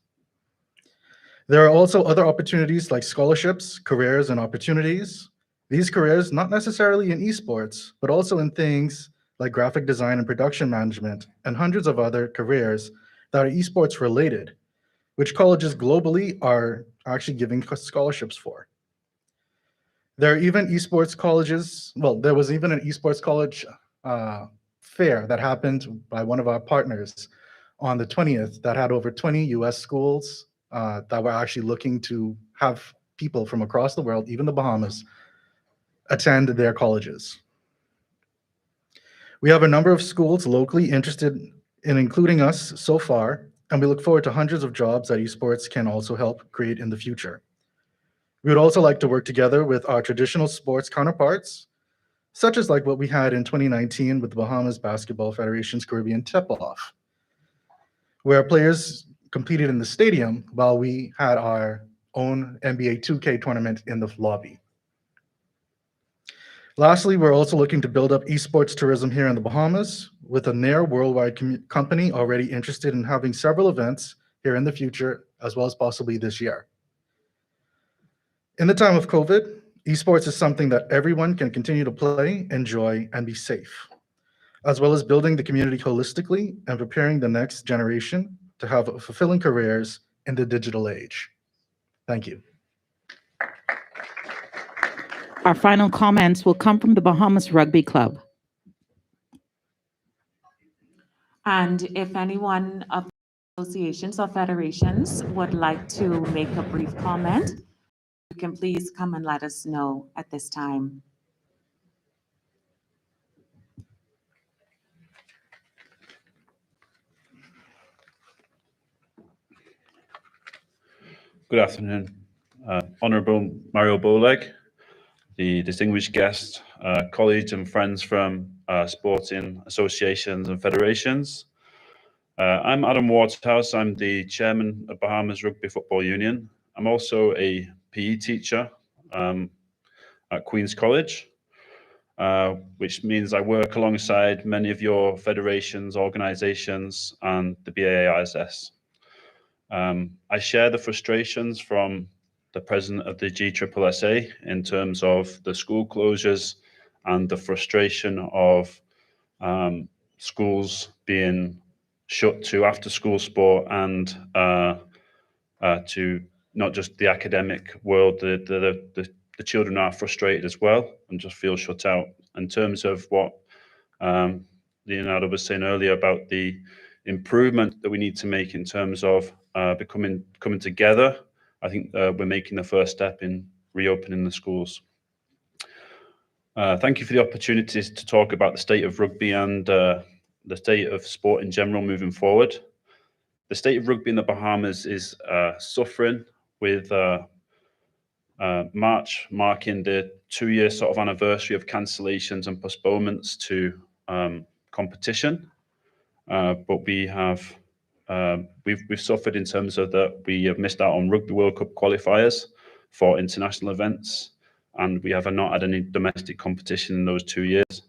There are also other opportunities like scholarships, careers, and opportunities. These careers, not necessarily in esports, but also in things like graphic design and production management, and hundreds of other careers that are esports related, which colleges globally are actually giving scholarships for. There are even esports colleges, well, there was even an esports college fair that happened by one of our partners on the 20th that had over 20 US schools that were actually looking to have people from across the world, even the Bahamas, attend their colleges. We have a number of schools locally interested in including us so far, and we look forward to hundreds of jobs that esports can also help create in the future. We would also like to work together with our traditional sports counterparts, such as like what we had in 2019 with the Bahamas Basketball Federation's Caribbean Tip-Off, where players competed in the stadium while we had our own NBA 2K tournament in the lobby. Lastly, we're also looking to build up esports tourism here in the Bahamas with a near worldwide company already interested in having several events here in the future, as well as possibly this year. In the time of COVID, esports is something that everyone can continue to play, enjoy, and be safe, as well as building the community holistically and preparing the next generation to have fulfilling careers in the digital age. Thank you. Our final comments will come from the Bahamas Rugby Club. And if anyone of the associations or federations would like to make a brief comment, you can please come and let us know at this time. Good afternoon. Honourable Mario Boleg, the distinguished guests, colleagues and friends from sporting associations and federations. I'm Adam Waterhouse. I'm the chairman of Bahamas Rugby Football Union. I'm also a PE teacher at Queen's College, which means I work alongside many of your federations, organisations, and the BAISS. I share the frustrations from the president of the GSSA in terms of the school closures and the frustration of schools being shut to after-school sport and to not just the academic world. The children are frustrated as well and just feel shut out. In terms of what Leonardo was saying earlier about the improvement that we need to make in terms of coming together, I think we're making the first step in reopening the schools. Thank you for the opportunity to talk about the state of rugby and the state of sport in general moving forward. The state of rugby in the Bahamas is suffering with March marking the 2-year sort of anniversary of cancellations and postponements to competition. But we have we've suffered in terms of that we have missed out on Rugby World Cup qualifiers for international events, and we have not had any domestic competition in those 2 years.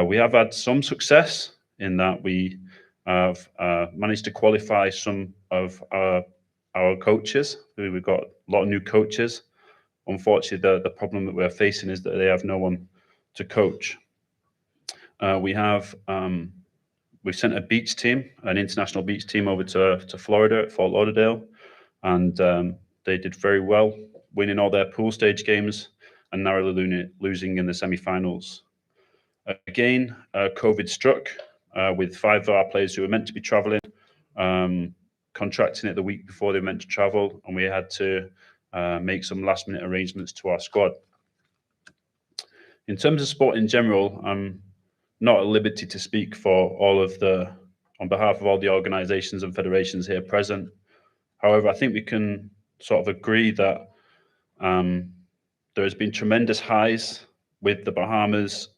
We have had some success in that we have managed to qualify some of our coaches. We've got a lot of new coaches. Unfortunately, the problem that we're facing is that they have no one to coach. We've sent a beach team, an international beach team, over to Florida at Fort Lauderdale, and they did very well, winning all their pool stage games and narrowly losing in the semi-finals. Again, COVID struck with 5 of our players who were meant to be traveling, contracting it the week before they were meant to travel, and we had to make some last-minute arrangements to our squad. In terms of sport in general, I'm not at liberty to speak on behalf of all the organisations and federations here present. However, I think we can sort of agree that there has been tremendous highs with the Bahamas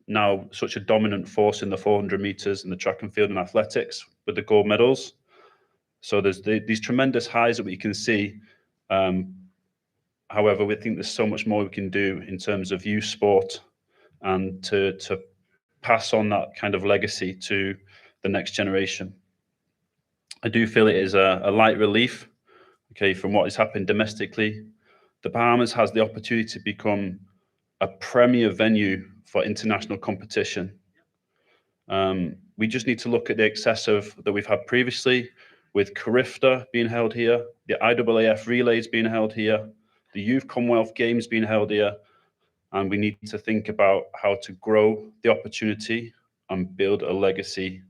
now such a dominant force in the 400 meters and the track and field and athletics with the gold medals. So there's these tremendous highs that we can see. However, we think there's so much more we can do in terms of youth sport and to pass on that kind of legacy to the next generation. I do feel it is a light relief, okay, from what has happened domestically. The Bahamas has the opportunity to become a premier venue for international competition. We just need to look at the excess that we've had previously with Carifta being held here, the IAAF relays being held here, the Youth Commonwealth Games being held here, and we need to think about how to grow the opportunity and build a legacy.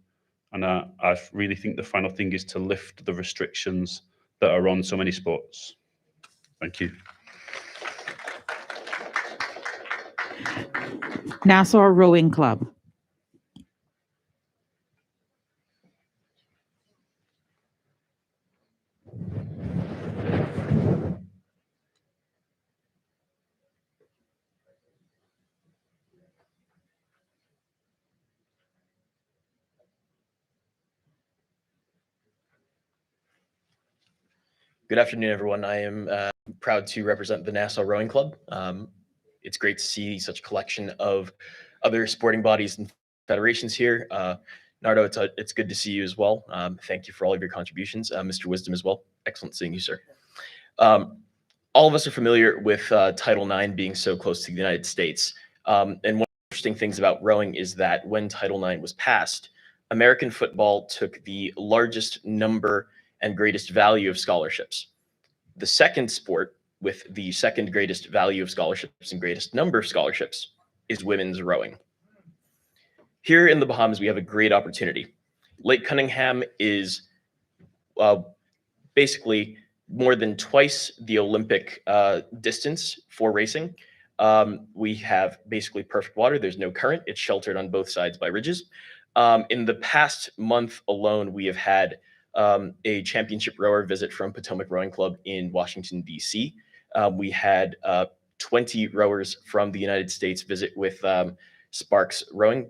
And I really think the final thing is to lift the restrictions that are on so many sports. Thank you. Nassau Rowing Club. Good afternoon, everyone. I am proud to represent the Nassau Rowing Club. It's great to see such a collection of other sporting bodies and federations here. Nardo, it's good to see you as well. Thank you for all of your contributions. Mr. Wisdom as well. Excellent seeing you, sir. All of us are familiar with Title IX being so close to the United States. And one of the interesting things about rowing is that when Title IX was passed, American football took the largest number and greatest value of scholarships. The second sport with the second greatest value of scholarships and greatest number of scholarships is women's rowing. Here in the Bahamas, we have a great opportunity. Lake Cunningham is basically more than twice the Olympic distance for racing. We have basically perfect water. There's no current. It's sheltered on both sides by ridges. In the past month alone, we have had a championship rower visit from Potomac Rowing Club in Washington, D.C. We had 20 rowers from the United States visit with Sparks Rowing,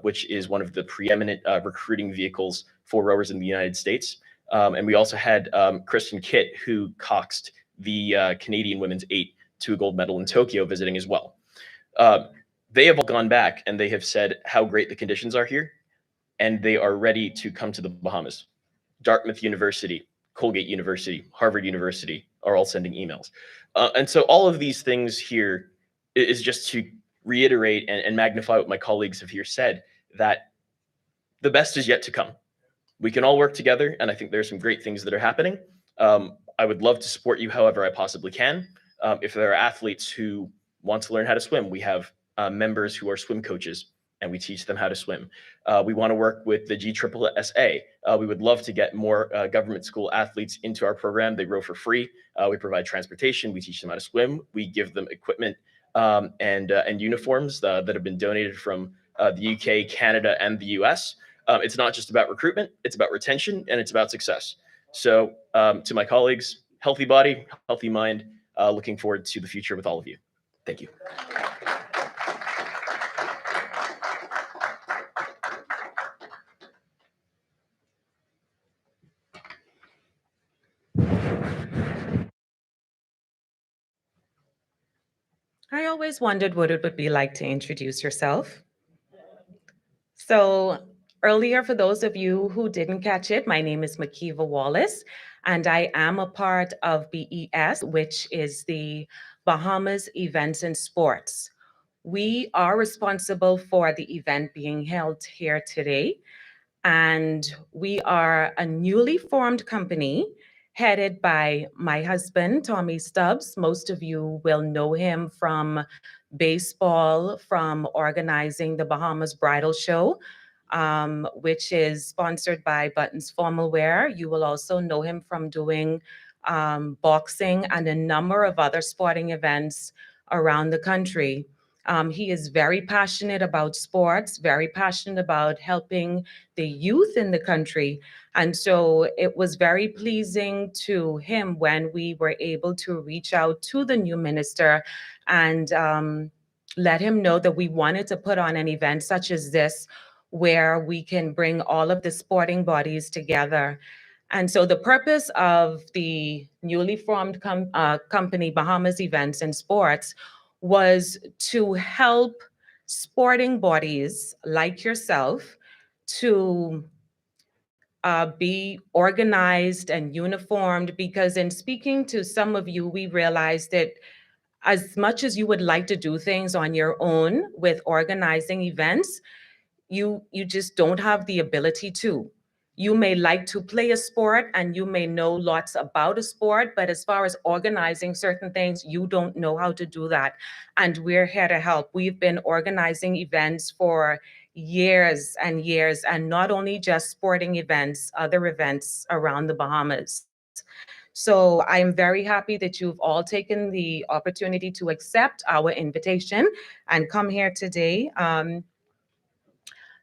which is one of the preeminent recruiting vehicles for rowers in the United States. And we also had Kristen Kitt, who coxed the Canadian women's 8 to a gold medal in Tokyo, visiting as well. They have all gone back and they have said how great the conditions are here, and they are ready to come to the Bahamas. Dartmouth University, Colgate University, Harvard University are all sending emails. And so all of these things here is just to reiterate and magnify what my colleagues have here said, that the best is yet to come. We can all work together, and I think there's some great things that are happening. I would love to support you however I possibly can. If there are athletes who want to learn how to swim, we have members who are swim coaches, and we teach them how to swim. We want to work with the GSSA. We would love to get more government school athletes into our program. They row for free. We provide transportation. We teach them how to swim. We give them equipment and uniforms that have been donated from the UK, Canada, and the US. It's not just about recruitment. It's about retention, and it's about success. So to my colleagues, healthy body, healthy mind, looking forward to the future with all of you. Thank you. I always wondered what it would be like to introduce yourself. So earlier, for those of you who didn't catch it, my name is Makiva Wallace, and I am a part of BES, which is the Bahamas Events and Sports. We are responsible for the event being held here today, and we are a newly formed company headed by my husband, Tommy Stubbs. Most of you will know him from baseball, from organizing the Bahamas Bridal Show, which is sponsored by Buttons Formal Wear. You will also know him from doing boxing and a number of other sporting events around the country. He is very passionate about sports, very passionate about helping the youth in the country. And so it was very pleasing to him when we were able to reach out to the new minister and let him know that we wanted to put on an event such as this, where we can bring all of the sporting bodies together. And so the purpose of the newly formed company, Bahamas Events and Sports, was to help sporting bodies like yourself to be organized and uniformed, because in speaking to some of you, we realized that as much as you would like to do things on your own with organizing events, you just don't have the ability to. You may like to play a sport and you may know lots about a sport, but as far as organizing certain things, you don't know how to do that. And we're here to help. We've been organizing events for years and years, and not only just sporting events, other events around the Bahamas. So I'm very happy that you've all taken the opportunity to accept our invitation and come here today.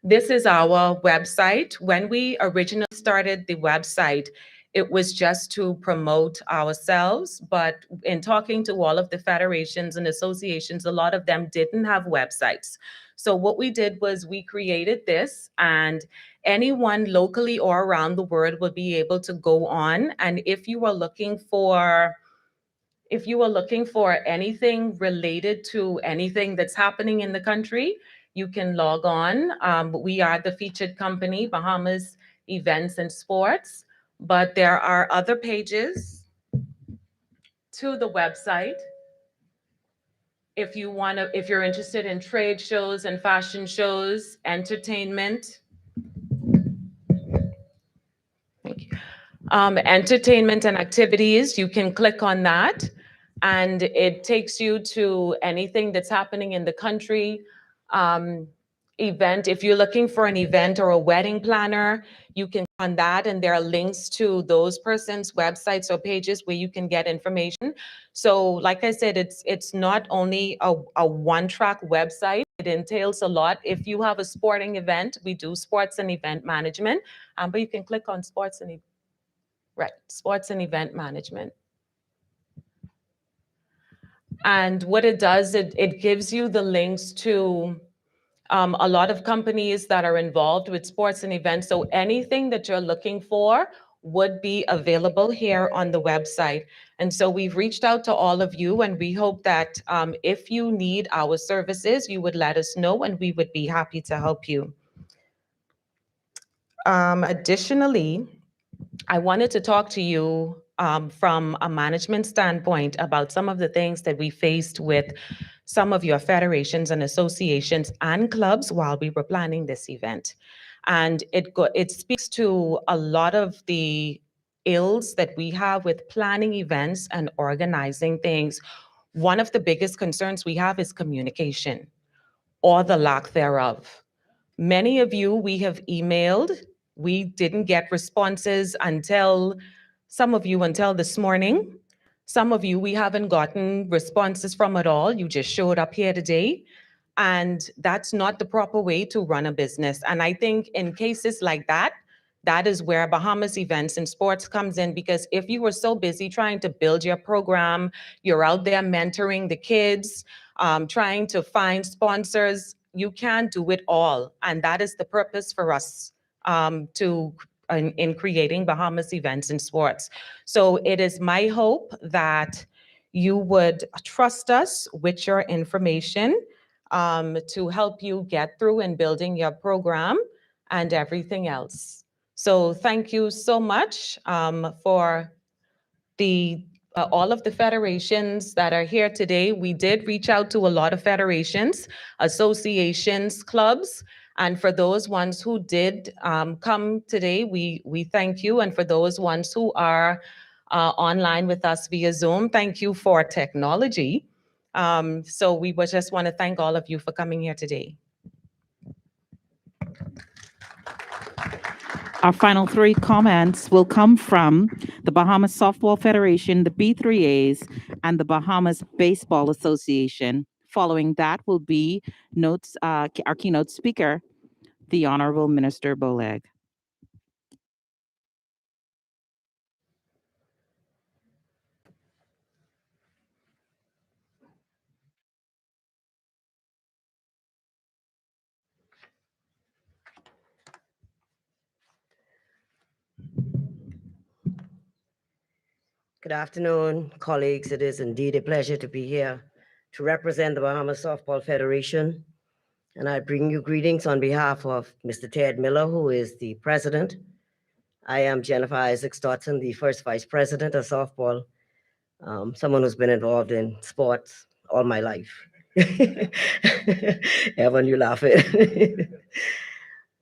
This is our website. When we originally started the website, it was just to promote ourselves, but in talking to all of the federations and associations, a lot of them didn't have websites. So what we did was we created this, and anyone locally or around the world would be able to go on. And if you are looking for anything related to anything that's happening in the country, you can log on. We are the featured company, Bahamas Events and Sports, but there are other pages to the website. If you're interested in trade shows and fashion shows, entertainment. Thank you. Entertainment and activities, you can click on that, and it takes you to anything that's happening in the country. Event, if you're looking for an event or a wedding planner, you can click on that, and there are links to those persons' websites or pages where you can get information. So like I said, it's not only a one-track website, it entails a lot. If you have a sporting event, we do sports and event management, but you can click on sports and event management. And what it does, it gives you the links to a lot of companies that are involved with sports and events. So anything that you're looking for would be available here on the website. And so we've reached out to all of you, and we hope that if you need our services, you would let us know, and we would be happy to help you. Additionally, I wanted to talk to you from a management standpoint about some of the things that we faced with some of your federations and associations and clubs while we were planning this event. And it speaks to a lot of the ills that we have with planning events and organizing things. One of the biggest concerns we have is communication, or the lack thereof. Many of you we have emailed. We didn't get responses until this morning. Some of you we haven't gotten responses from at all. You just showed up here today. And that's not the proper way to run a business. And I think in cases like that, that is where Bahamas Events and Sports comes in, because if you were so busy trying to build your program, you're out there mentoring the kids, trying to find sponsors, you can't do it all. And that is the purpose for us in creating Bahamas Events and Sports. So it is my hope that you would trust us with your information to help you get through in building your program and everything else. So thank you so much for all of the federations that are here today. We did reach out to a lot of federations, associations, clubs, and for those ones who did come today, we thank you. And for those ones who are online with us via Zoom, thank you for technology. So we would just want to thank all of you for coming here today. Our final three comments will come from the Bahamas Softball Federation, the B3As, and the Bahamas Baseball Association. Following that will be our keynote speaker, the Honorable Minister Boleg. Good afternoon, colleagues. It is indeed a pleasure to be here to represent the Bahamas Softball Federation. And I bring you greetings on behalf of Mr. Ted Miller, who is the president. I am Jennifer Isaac Stotson, the first vice president of softball, someone who's been involved in sports all my life. Evan, you laughing.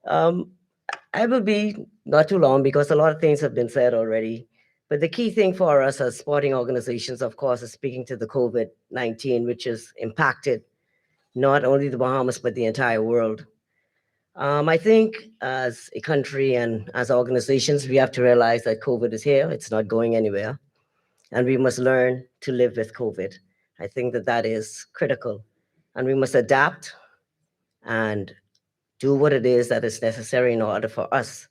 I will be not too long because a lot of things have been said already. But the key thing for us as sporting organizations, of course, is speaking to the COVID-19, which has impacted not only the Bahamas, but the entire world. I think as a country and as organizations, we have to realize that COVID is here. It's not going anywhere. And we must learn to live with COVID. I think that that is critical. And we must adapt and do what it is that is necessary in order for us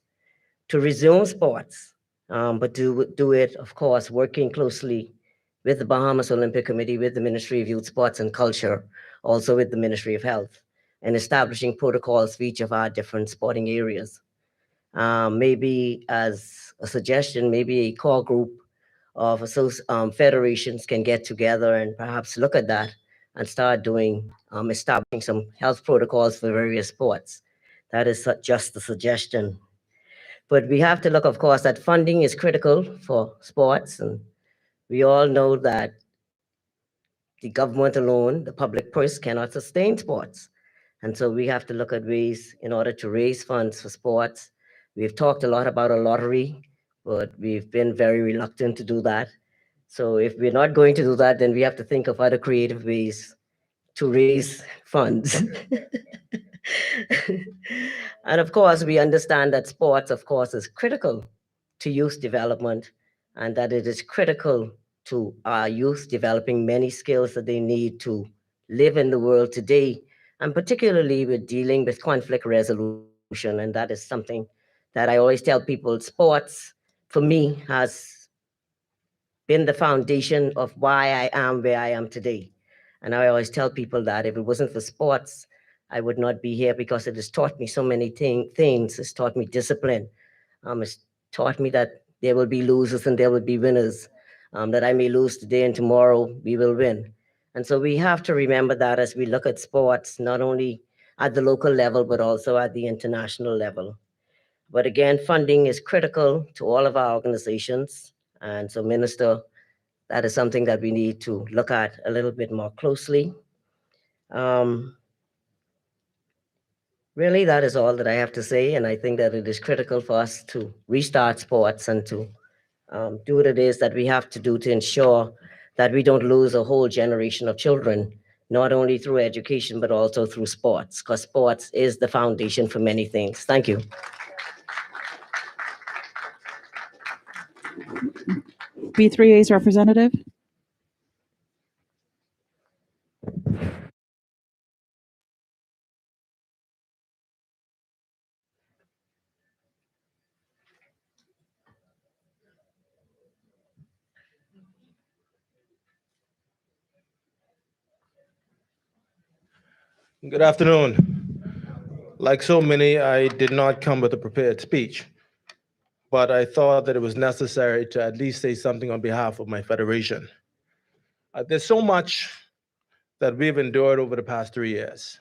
to resume sports, but do it, of course, working closely with the Bahamas Olympic Committee, with the Ministry of Youth, Sports and Culture, also with the Ministry of Health, and establishing protocols for each of our different sporting areas. Maybe as a suggestion, maybe a core group of federations can get together and perhaps look at that and start doing, establishing some health protocols for various sports. That is just a suggestion. But we have to look, of course, that funding is critical for sports. And we all know that the government alone, the public purse, cannot sustain sports. And so we have to look at ways in order to raise funds for sports. We've talked a lot about a lottery, but we've been very reluctant to do that. So if we're not going to do that, then we have to think of other creative ways to raise funds. And of course, we understand that sports, of course, is critical to youth development and that it is critical to our youth developing many skills that they need to live in the world today, and particularly with dealing with conflict resolution. And that is something that I always tell people, sports, for me, has been the foundation of why I am where I am today. And I always tell people that if it wasn't for sports, I would not be here because it has taught me so many things. It's taught me discipline. It's taught me that there will be losers and there will be winners, that I may lose today and tomorrow we will win. And so we have to remember that as we look at sports, not only at the local level, but also at the international level. But again, funding is critical to all of our organizations. And so, Minister, that is something that we need to look at a little bit more closely. Really, that is all that I have to say. And I think that it is critical for us to restart sports and to do what it is that we have to do to ensure that we don't lose a whole generation of children, not only through education, but also through sports, because sports is the foundation for many things. Thank you. B3A's representative. Good afternoon. Like so many, I did not come with a prepared speech, but I thought that it was necessary to at least say something on behalf of my federation. There's so much that we've endured over the past 3 years.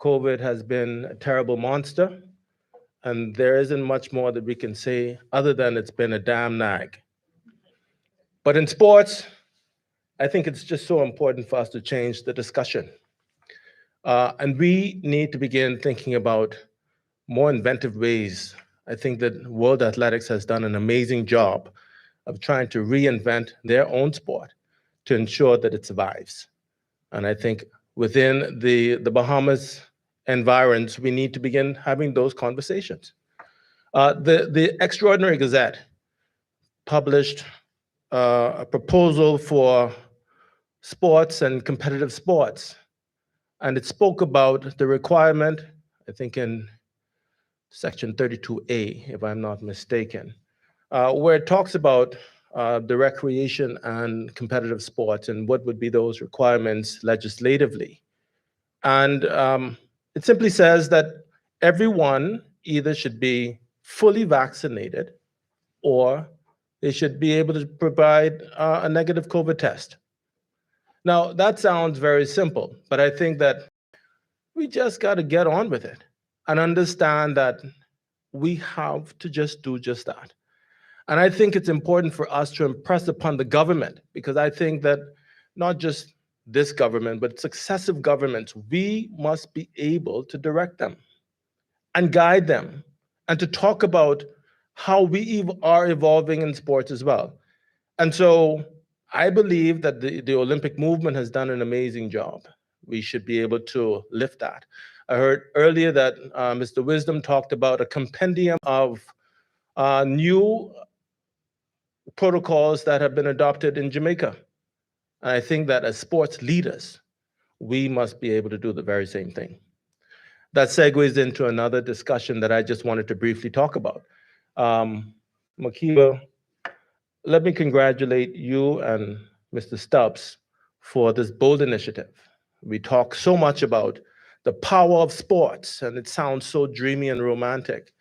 COVID has been a terrible monster, and there isn't much more that we can say other than it's been a damn nag. But in sports, I think it's just so important for us to change the discussion. And we need to begin thinking about more inventive ways. I think that World Athletics has done an amazing job of trying to reinvent their own sport to ensure that it survives. And I think within the Bahamas environs, we need to begin having those conversations. The Extraordinary Gazette published a proposal for sports and competitive sports. And it spoke about the requirement, I think in section 32A, if I'm not mistaken, where it talks about the recreation and competitive sports and what would be those requirements legislatively. And it simply says that everyone either should be fully vaccinated or they should be able to provide a negative COVID test. Now, that sounds very simple, but I think that we just got to get on with it and understand that we have to just do just that. And I think it's important for us to impress upon the government, because I think that not just this government, but successive governments, we must be able to direct them and guide them and to talk about how we are evolving in sports as well. And so I believe that the Olympic movement has done an amazing job. We should be able to lift that. I heard earlier that Mr. Wisdom talked about a compendium of new protocols that have been adopted in Jamaica. And I think that as sports leaders, we must be able to do the very same thing. That segues into another discussion that I just wanted to briefly talk about. Makiba, let me congratulate you and Mr. Stubbs for this bold initiative. We talk so much about the power of sports, and it sounds so dreamy and romantic,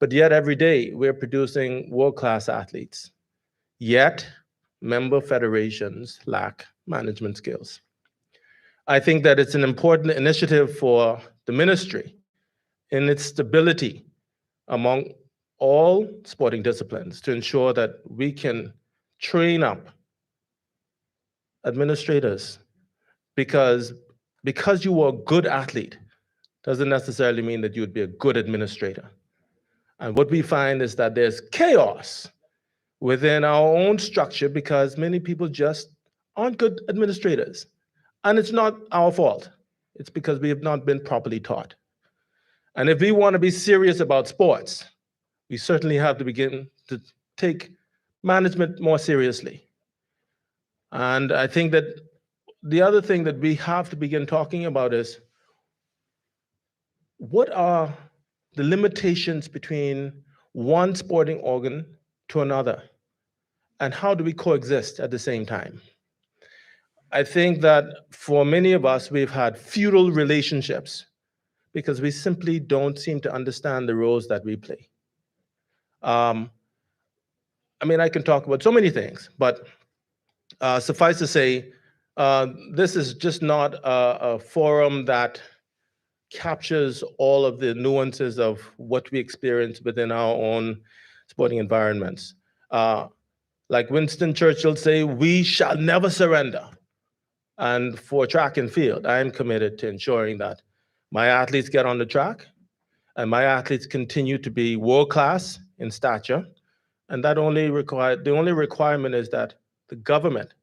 but yet every day we're producing world-class athletes. Yet, member federations lack management skills. I think that it's an important initiative for the ministry in its stability among all sporting disciplines to ensure that we can train up administrators, because you are a good athlete doesn't necessarily mean that you would be a good administrator. And what we find is that there's chaos within our own structure because many people just aren't good administrators. And it's not our fault. It's because we have not been properly taught. And if we want to be serious about sports, we certainly have to begin to take management more seriously. And I think that the other thing that we have to begin talking about is what are the limitations between one sporting organ to another? And how do we coexist at the same time? I think that for many of us, we've had feudal relationships because we simply don't seem to understand the roles that we play. I mean, I can talk about so many things, but suffice to say, this is just not a forum that captures all of the nuances of what we experience within our own sporting environments. Like Winston Churchill say, we shall never surrender. And for track and field, I am committed to ensuring that my athletes get on the track and my athletes continue to be world-class in stature. And that the only requirement is that the government,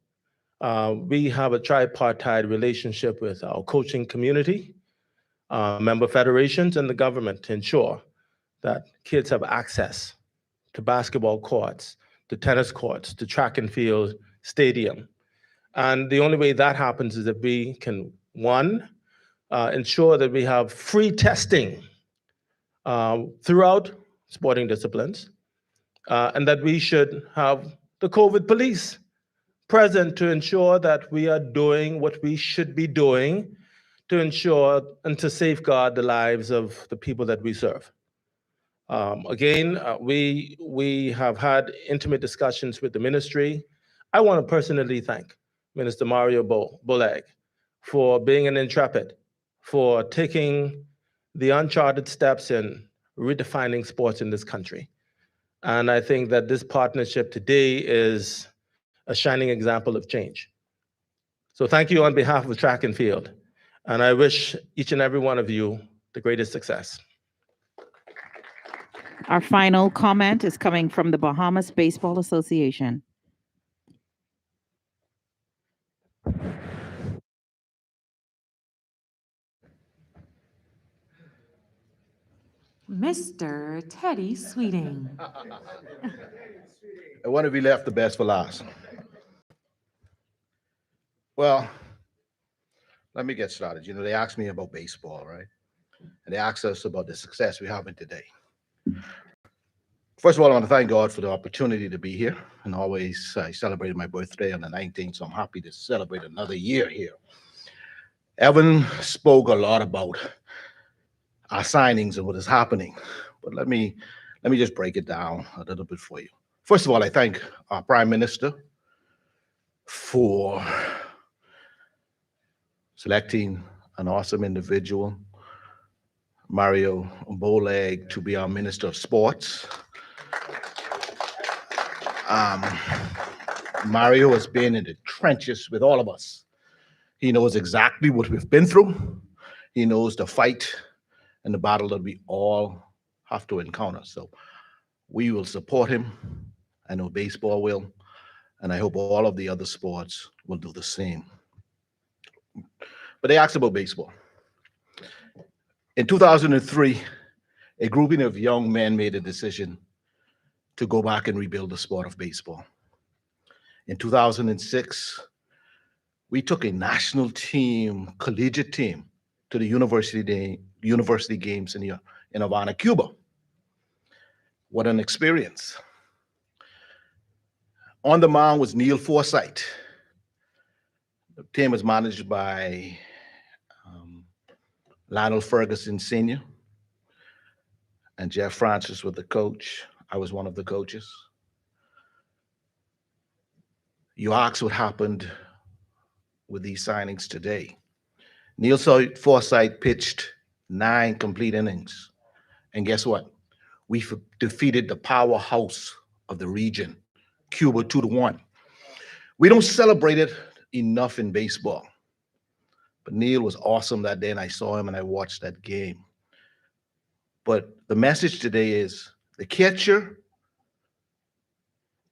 we have a tripartite relationship with our coaching community, member federations, and the government to ensure that kids have access to basketball courts, to tennis courts, to track and field stadium. And the only way that happens is if we can, one, ensure that we have free testing throughout sporting disciplines, and that we should have the COVID police present to ensure that we are doing what we should be doing to ensure and to safeguard the lives of the people that we serve. Again, we have had intimate discussions with the ministry. I want to personally thank Minister Mario Bolag, for being an intrepid, for taking the uncharted steps in redefining sports in this country. And I think that this partnership today is a shining example of change. So thank you on behalf of track and field. And I wish each and every one of you the greatest success. Our final comment is coming from the Bahamas Baseball Association. Mr. Teddy Sweeting. I want to be left the best for last. Well, let me get started. You know, they asked me about baseball, right? And they asked us about the success we're having today. First of all, I want to thank God for the opportunity to be here. And always, I celebrated my birthday on the 19th, so I'm happy to celebrate another year here. Evan spoke a lot about our signings and what is happening, but let me just break it down a little bit for you. First of all, I thank our Prime Minister for selecting an awesome individual, Mario Bolag, to be our Minister of Sports. Mario has been in the trenches with all of us. He knows exactly what we've been through. He knows the fight and the battle that we all have to encounter. So we will support him. I know baseball will, and I hope all of the other sports will do the same. But they asked about baseball. In 2003, a grouping of young men made a decision to go back and rebuild the sport of baseball. In 2006, we took a national team, collegiate team, to the university games in Havana, Cuba. What an experience. On the mound was Neil Forsythe. The team was managed by Lionel Ferguson Sr. and Jeff Francis was the coach. I was one of the coaches. You ask what happened with these signings today. Neil Forsythe pitched 9 complete innings. And guess what? We defeated the powerhouse of the region, Cuba, 2-1. We don't celebrate it enough in baseball. But Neil was awesome that day, and I saw him and I watched that game. But the message today is the catcher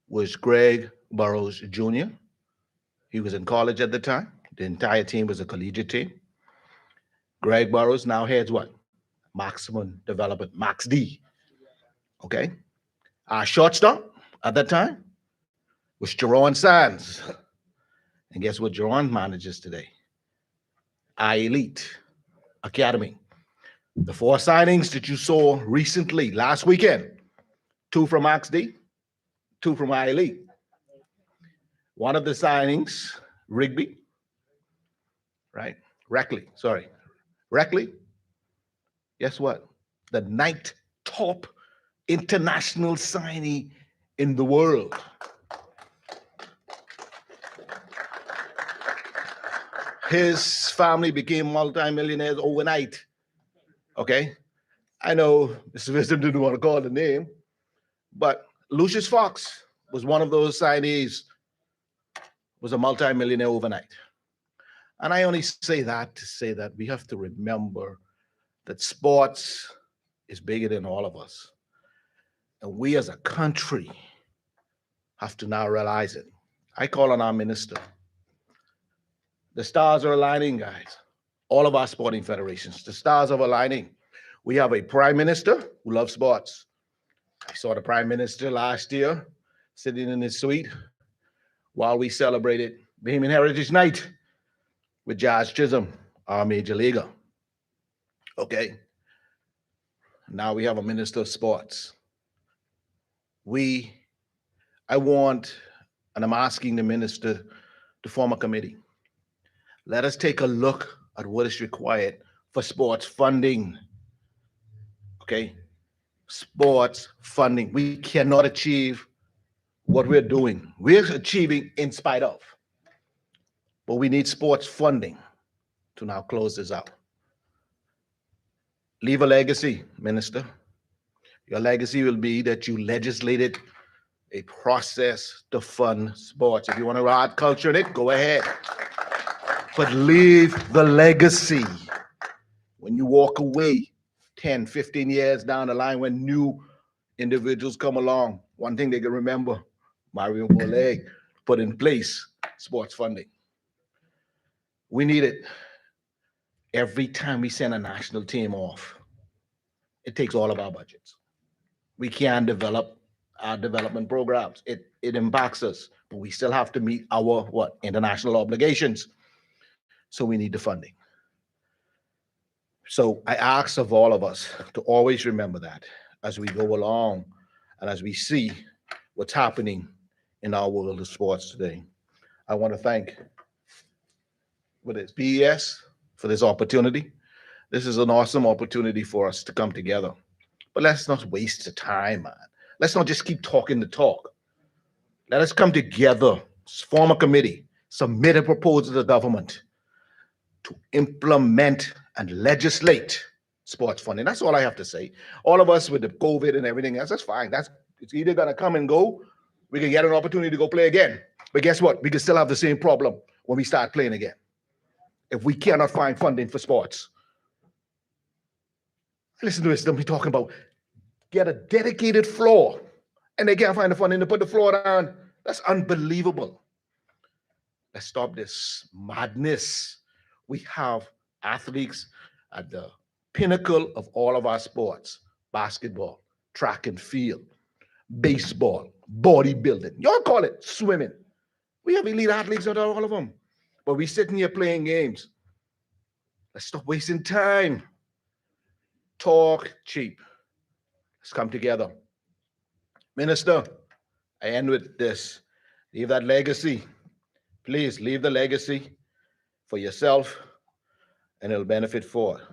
was Greg Burrows Jr. He was in college at the time. The entire team was a collegiate team. Greg Burrows now heads what? Maximum Development, Max D. Okay. Our shortstop at that time was Jerron Sands. And guess what Jerron manages today? I-Elite Academy. The 4 signings that you saw recently, last weekend, 2 from Max D, 2 from I-Elite. One of the signings, Rugby, right? Reckley. Guess what? The 9th top international signee in the world. His family became multimillionaires overnight. Okay? I know Mr. Wisdom didn't want to call the name, but Lucius Fox was one of those signees, was a multimillionaire overnight. And I only say that to say that we have to remember that sports is bigger than all of us. And we as a country have to now realize it. I call on our minister. The stars are aligning, guys. All of our sporting federations, the stars are aligning. We have a prime minister who loves sports. I saw the prime minister last year sitting in his suite while we celebrated Bahamian Heritage Night with Jazz Chisholm, our major leaguer. Okay. Now we have a minister of sports. I want, and I'm asking the minister to form a committee. Let us take a look at what is required for sports funding. Okay? Sports funding. We cannot achieve what we're doing. We're achieving in spite of. but we need sports funding to now close this out. Leave a legacy, Minister. Your legacy will be that you legislated a process to fund sports. If you want to add culture in it, go ahead. But leave the legacy. When you walk away 10, 15 years down the line, when new individuals come along, one thing they can remember, Mario Boleg put in place sports funding. We need it. Every time we send a national team off, it takes all of our budgets. We can't develop our development programs. It impacts us, but we still have to meet our international obligations. So we need the funding. So I ask of all of us to always remember that as we go along and as we see what's happening in our world of sports today. I want to thank BES for this opportunity. This is an awesome opportunity for us to come together. But let's not waste the time, man. Let's not just keep talking the talk. Let us come together, form a committee, submit a proposal to the government to implement and legislate sports funding. That's all I have to say. All of us with the COVID and everything else, that's fine. It's either gonna come and go. We can get an opportunity to go play again. But guess what? We can still have the same problem when we start playing again. If we cannot find funding for sports. Listen to this, they'll be talking about get a dedicated floor and they can't find the funding to put the floor down. That's unbelievable. Let's stop this madness. We have athletes at the pinnacle of all of our sports: basketball, track and field, baseball, bodybuilding. Y'all call it swimming. We have elite athletes at all of them. But we sitting here playing games. Let's stop wasting time. Talk cheap. Let's come together. Minister, I end with this. Leave that legacy. Please leave the legacy for yourself, and it'll benefit for it.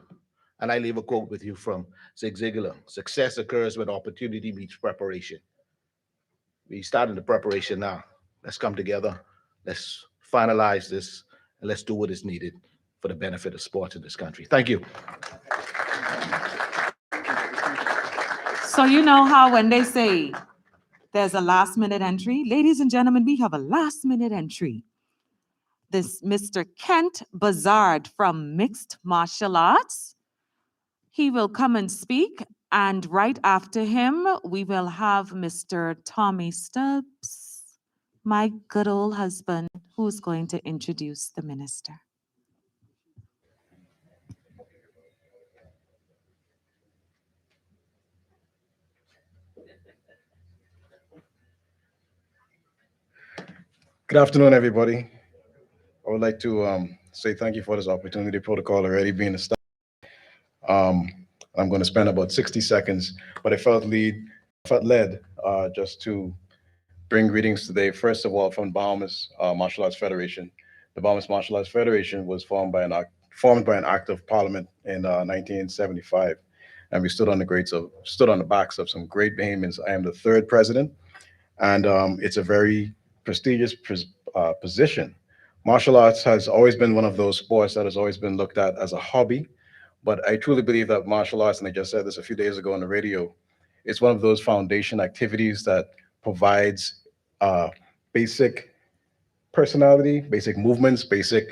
And I leave a quote with you from Zig Ziglar. Success occurs when opportunity meets preparation. We started the preparation now. Let's come together. Let's finalize this, and let's do what is needed for the benefit of sports in this country. Thank you. So you know how when they say there's a last minute entry, ladies and gentlemen, we have a last minute entry. This Mr. Kent Bazard from Mixed Martial Arts. He will come and speak, and right after him, we will have Mr. Tommy Stubbs, my good old husband, who's going to introduce the minister. Good afternoon, everybody. I would like to say thank you for this opportunity. Protocol already being established. I'm going to spend about 60 seconds, but I felt led just to bring greetings today. First of all, from Bahamas Martial Arts Federation. The Bahamas Martial Arts Federation was formed by an act of Parliament in 1975, and we stood on the backs of some great Bahamians. I am the third president, and it's a very prestigious position. Martial arts has always been one of those sports that has always been looked at as a hobby, but I truly believe that martial arts, and I just said this a few days ago on the radio, it's one of those foundation activities that provides basic personality, basic movements, basic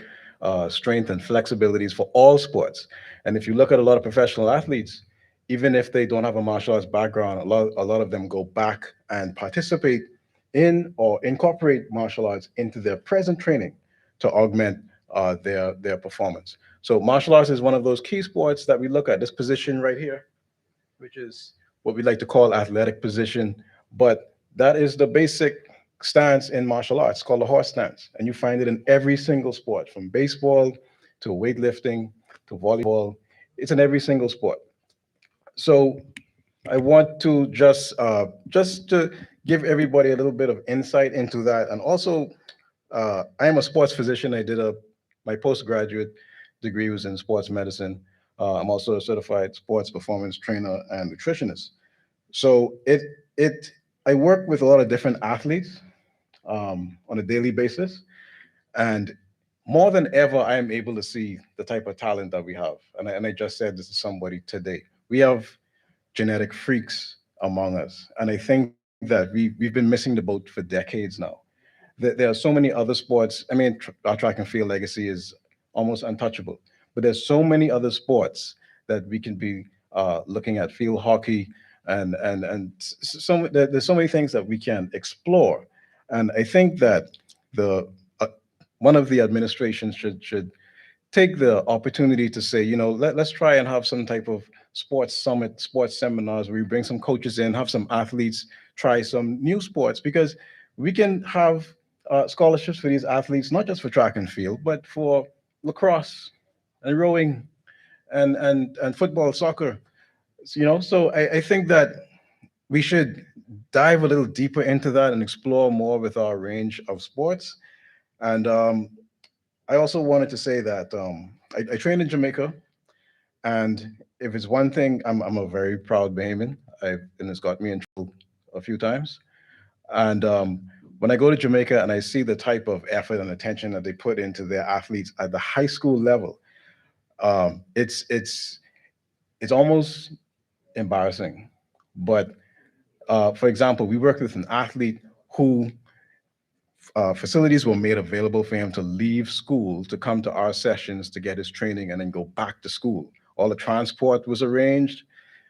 strength and flexibilities for all sports. And if you look at a lot of professional athletes, even if they don't have a martial arts background, a lot of them go back and participate in or incorporate martial arts into their present training to augment their performance. So martial arts is one of those key sports that we look at. This position right here, which is what we like to call athletic position, but that is the basic stance in martial arts called the horse stance. And you find it in every single sport, from baseball to weightlifting to volleyball. It's in every single sport. So I want to just to give everybody a little bit of insight into that. And also, I am a sports physician. I did my postgraduate degree was in sports medicine. I'm also a certified sports performance trainer and nutritionist. So I work with a lot of different athletes on a daily basis. And more than ever, I am able to see the type of talent that we have. And I just said this to somebody today. We have genetic freaks among us. And I think that we've been missing the boat for decades now. There are so many other sports. I mean, our track and field legacy is almost untouchable, but there's so many other sports that we can be looking at, field hockey, there's so many things that we can explore. And I think that the one of the administrations should take the opportunity to say, let's try and have some type of sports summit, sports seminars where we bring some coaches in, have some athletes try some new sports, because we can have scholarships for these athletes, not just for track and field, but for lacrosse and rowing and football, soccer. So I think that we should dive a little deeper into that and explore more with our range of sports. And I also wanted to say that I trained in Jamaica, and if it's one thing, I'm a very proud Bahamian. And it's got me in trouble a few times. And when I go to Jamaica and I see the type of effort and attention that they put into their athletes at the high school level, it's almost embarrassing. But for example, we worked with an athlete who facilities were made available for him to leave school to come to our sessions to get his training and then go back to school. All the transport was arranged.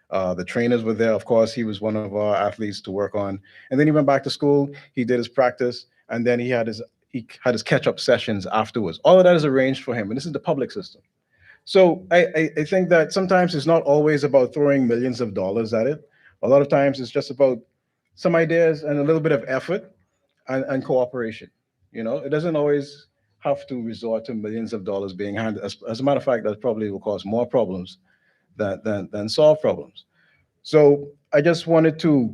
The trainers were there. Of course, he was one of our athletes to work on. And then he went back to school. He did his practice, and then he had his catch-up sessions afterwards. All of that is arranged for him, and this is the public system. So I think that sometimes it's not always about throwing millions of dollars at it. A lot of times it's just about some ideas and a little bit of effort and cooperation. It doesn't always have to resort to millions of dollars being handed. As a matter of fact, that probably will cause more problems than solve problems. So I just wanted to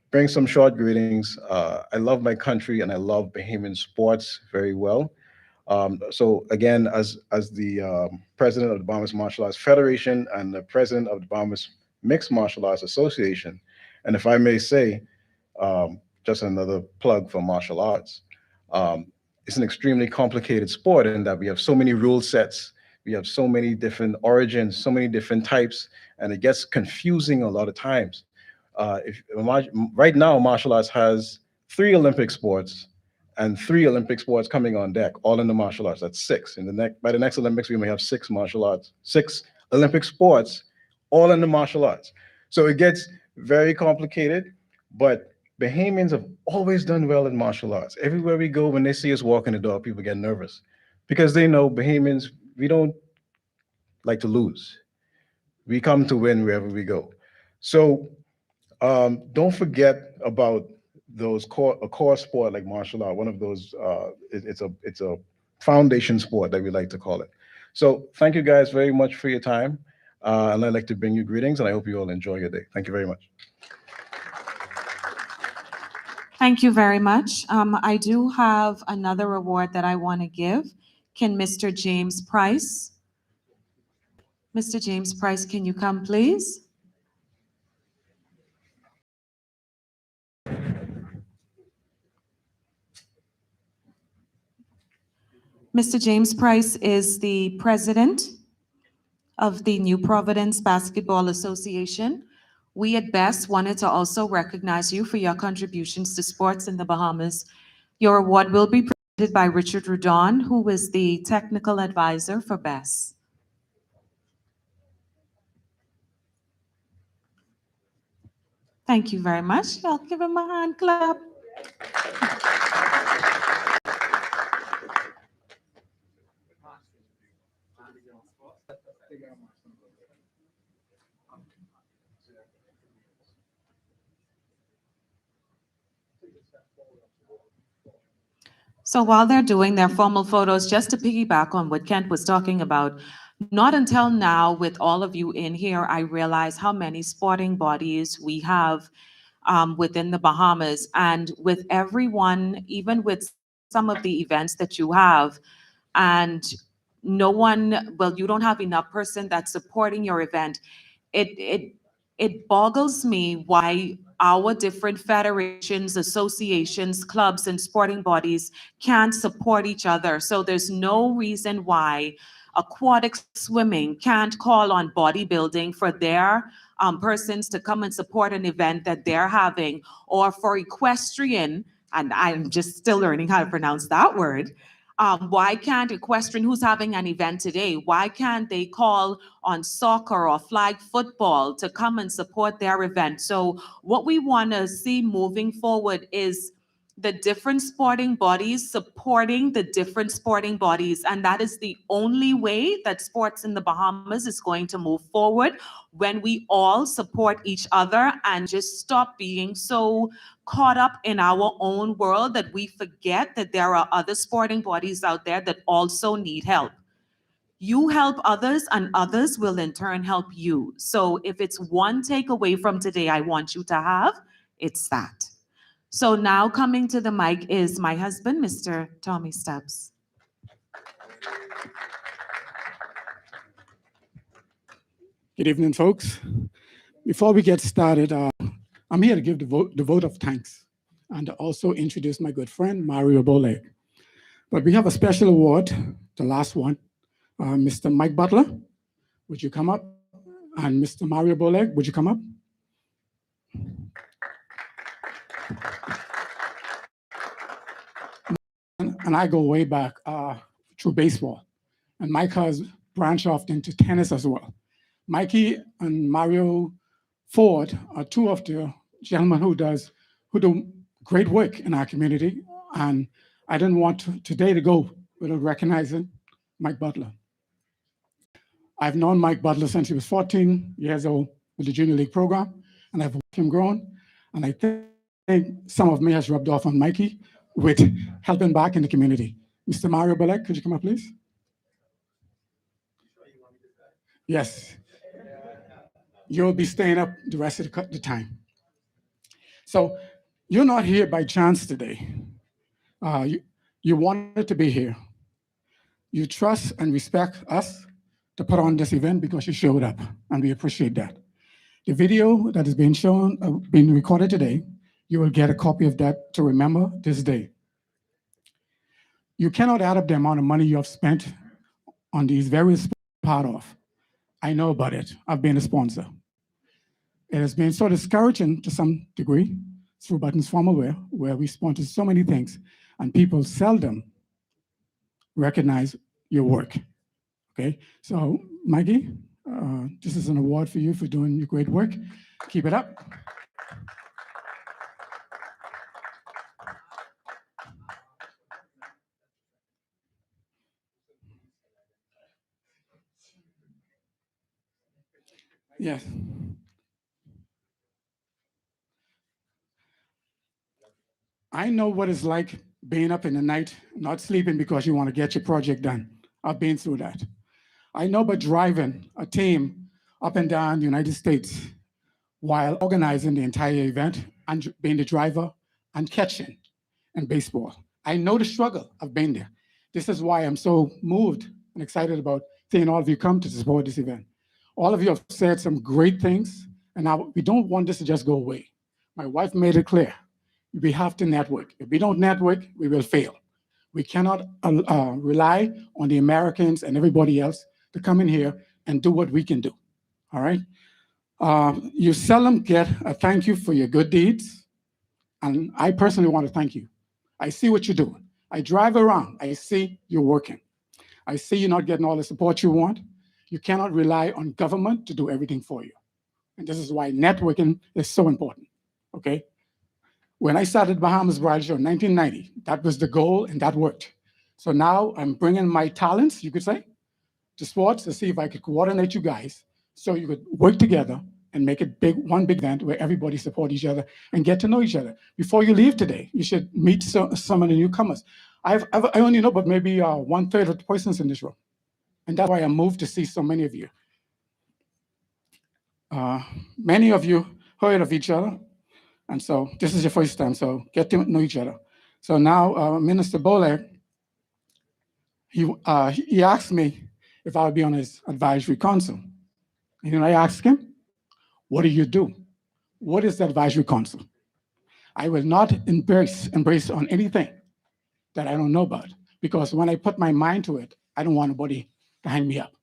bring some short greetings. I love my country and I love Bahamian sports very well. So again, as the president of the Bahamas Martial Arts Federation and the president of the Bahamas Mixed Martial Arts Association, and if I may say, just another plug for martial arts. It's an extremely complicated sport in that we have so many rule sets, we have so many different origins, so many different types, and it gets confusing a lot of times. Right now, martial arts has 3 Olympic sports and 3 Olympic sports coming on deck, all in the martial arts. That's 6. By the next Olympics, we may have 6 Olympic sports, all in the martial arts. So it gets very complicated, but Bahamians have always done well in martial arts. Everywhere we go, when they see us walk in the door, people get nervous because they know Bahamians, we don't like to lose. We come to win wherever we go. So don't forget about a core sport like martial art. One of those, it's a foundation sport that we like to call it. So thank you guys very much for your time. And I'd like to bring you greetings, and I hope you all enjoy your day. Thank you very much. Thank you very much. I do have another award that I want to give. Can Mr. James Price? Mr. James Price, can you come, please? Mr. James Price is the president of the New Providence Basketball Association. We at BEST wanted to also recognize you for your contributions to sports in the Bahamas. Your award will be presented by Richard Rudon, who is the technical advisor for BEST. Thank you very much. I'll give him a hand clap. So while they're doing their formal photos, just to piggyback on what Kent was talking about, not until now, with all of you in here, I realize how many sporting bodies we have within the Bahamas. And with everyone, even with some of the events that you have, and no one, well, you don't have enough person that's supporting your event. It boggles me why our different federations, associations, clubs, and sporting bodies can't support each other. So there's no reason why aquatic swimming can't call on bodybuilding for their persons to come and support an event that they're having, or for equestrian, and I'm just still learning how to pronounce that word. Why can't equestrian, who's having an event today, why can't they call on soccer or flag football to come and support their event? So what we want to see moving forward is the different sporting bodies supporting the different sporting bodies. And that is the only way that sports in the Bahamas is going to move forward, when we all support each other and just stop being so caught up in our own world that we forget that there are other sporting bodies out there that also need help. You help others and others will in turn help you. So if it's one takeaway from today I want you to have, it's that. So now coming to the mic is my husband, Mr. Tommy Stubbs. Good evening, folks. Before we get started, I'm here to give the vote of thanks and to also introduce my good friend, Mario Boleg. But we have a special award, the last one. Mr. Mike Butler, would you come up? And Mr. Mario Boleg, would you come up? And I go way back through baseball. And Mike has branched off into tennis as well. Mikey and Mario Ford are two of the gentlemen who do great work in our community. And I didn't want today to go without recognizing Mike Butler. I've known Mike Butler since he was 14 years old with the Junior League program, and I've watched him grow. And I think some of me has rubbed off on Mikey with helping back in the community. Mr. Mario Boleg, could you come up, please? Yes. You'll be staying up the rest of the time. So you're not here by chance today. You wanted to be here. You trust and respect us to put on this event because you showed up, and we appreciate that. The video that is being shown, being recorded today, you will get a copy of that to remember this day. You cannot add up the amount of money you have spent on these various part of. I know about it. I've been a sponsor. It has been so discouraging to some degree through Buttons Formal Wear, where we sponsor so many things, and people seldom recognize your work. Okay, so Maggie, this is an award for you for doing your great work. Keep it up. Yes. I know what it's like being up in the night, not sleeping because you want to get your project done. I've been through that. I know about driving a team up and down the United States while organizing the entire event and being the driver and catching in baseball. I know the struggle. I've been there. This is why I'm so moved and excited about seeing all of you come to support this event. All of you have said some great things, and now we don't want this to just go away. My wife made it clear. We have to network. If we don't network, we will fail. We cannot rely on the Americans and everybody else to come in here and do what we can do, all right? You seldom get a thank you for your good deeds, and I personally want to thank you. I see what you're doing. I drive around, I see you're working. I see you're not getting all the support you want. You cannot rely on government to do everything for you. And this is why networking is so important, okay? When I started Bahamas Bridal Show in 1990, that was the goal and that worked. So now I'm bringing my talents, you could say, to sports to see if I could coordinate you guys so you could work together and make it one big event where everybody support each other and get to know each other. Before you leave today, you should meet some of the newcomers. I only know about maybe 1/3 of the persons in this room. And that's why I'm moved to see so many of you. Many of you heard of each other. And so this is your first time, so get to know each other. So now Minister Boleg, he asked me if I would be on his advisory council. And I asked him, what do you do? what is the advisory council? I will not embrace on anything that I don't know about, because when I put my mind to it, I don't want nobody to hang me up.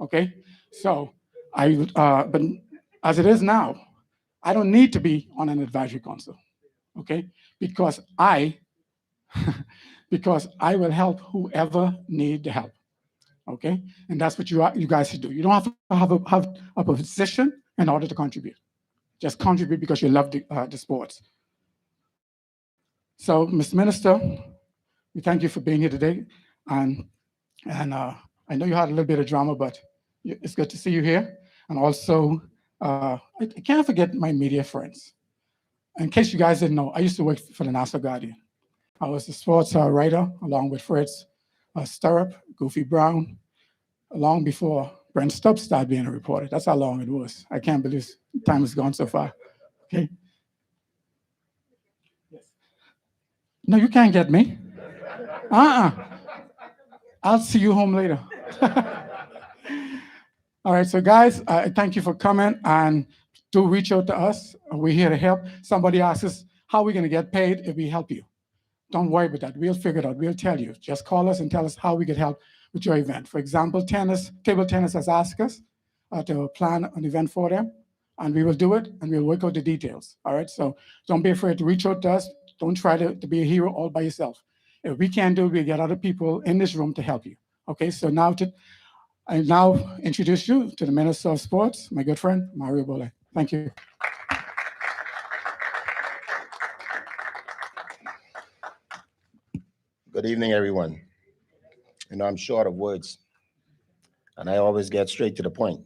Okay, so but as it is now, I don't need to be on an advisory council. Okay, because I will help whoever need the help. Okay, and that's what you guys should do. You don't have to have a position in order to contribute. Just contribute because you love the sports. So, Mr. Minister, we thank you for being here today, and I know you had a little bit of drama, but it's good to see you here. And also, I can't forget my media friends. In case you guys didn't know, I used to work for the Nassau Guardian. I was a sports writer along with Fritz Stirrup, Goofy Brown, long before Brent Stubbs started being a reporter. That's how long it was. I can't believe time has gone so far. Okay. No, you can't get me. I'll see you home later. All right, so guys, thank you for coming, and do reach out to us. We're here to help. Somebody asks us, how are we going to get paid if we help you? Don't worry about that. We'll figure it out. We'll tell you. Just call us and tell us how we could help with your event. For example, table tennis has asked us to plan an event for them, and we will do it, and we'll work out the details. All right, so don't be afraid to reach out to us. Don't try to be a hero all by yourself. If we can't do it, we'll get other people in this room to help you. Okay, so I now introduce you to the Minister of Sports, my good friend, Mario Bole. Thank you. Good evening, everyone. You know, I'm short of words, and I always get straight to the point.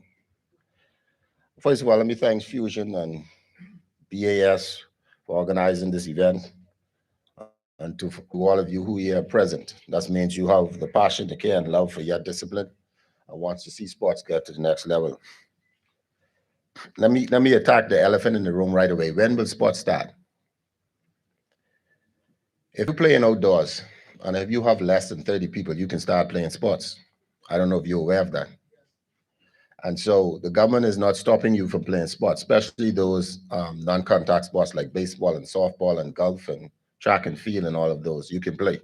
First of all, let me thank Fusion and BAS for organizing this event, and to all of you who here are present. That means you have the passion, the care, and love for your discipline, and wants to see sports get to the next level. Let me attack the elephant in the room right away. When will sports start? If you're playing outdoors, and if you have less than 30 people, you can start playing sports. I don't know if you're aware of that. And so the government is not stopping you from playing sports, especially those non-contact sports like baseball and softball and golf and track and field and all of those. You can play.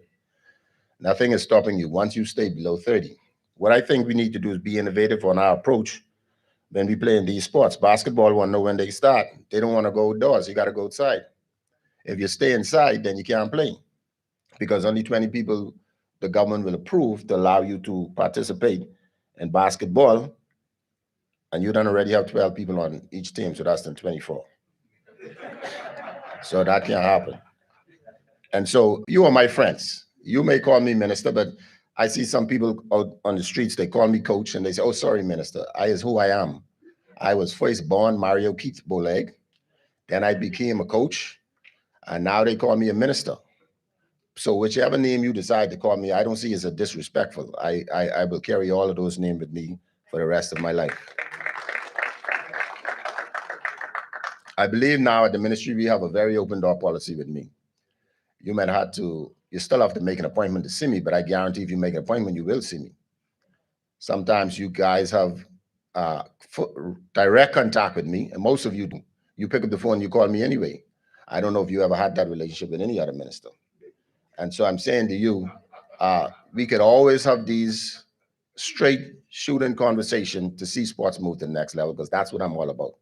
Nothing is stopping you once you stay below 30. What I think we need to do is be innovative on our approach when we play in these sports. Basketball want to know when they start. They don't want to go outdoors. You got to go outside. If you stay inside, then you can't play, because only 20 people the government will approve to allow you to participate in basketball, and you don't already have 12 people on each team, so that's then 24. So that can't happen. And so you are my friends. You may call me minister, but I see some people out on the streets, they call me coach, and they say, oh, sorry, minister, I is who I am. I was first born Mario Keith Boleg, then I became a coach, and now they call me a minister. So whichever name you decide to call me, I don't see as a disrespectful. I will carry all of those names with me for the rest of my life. I believe now at the ministry, we have a very open door policy with me. You might have to, you still have to make an appointment to see me, but I guarantee if you make an appointment, you will see me. Sometimes you guys have direct contact with me, and most of you do. You pick up the phone, you call me anyway. I don't know if you ever had that relationship with any other minister. And so I'm saying to you, we could always have these straight shooting conversation to see sports move to the next level, because that's what I'm all about,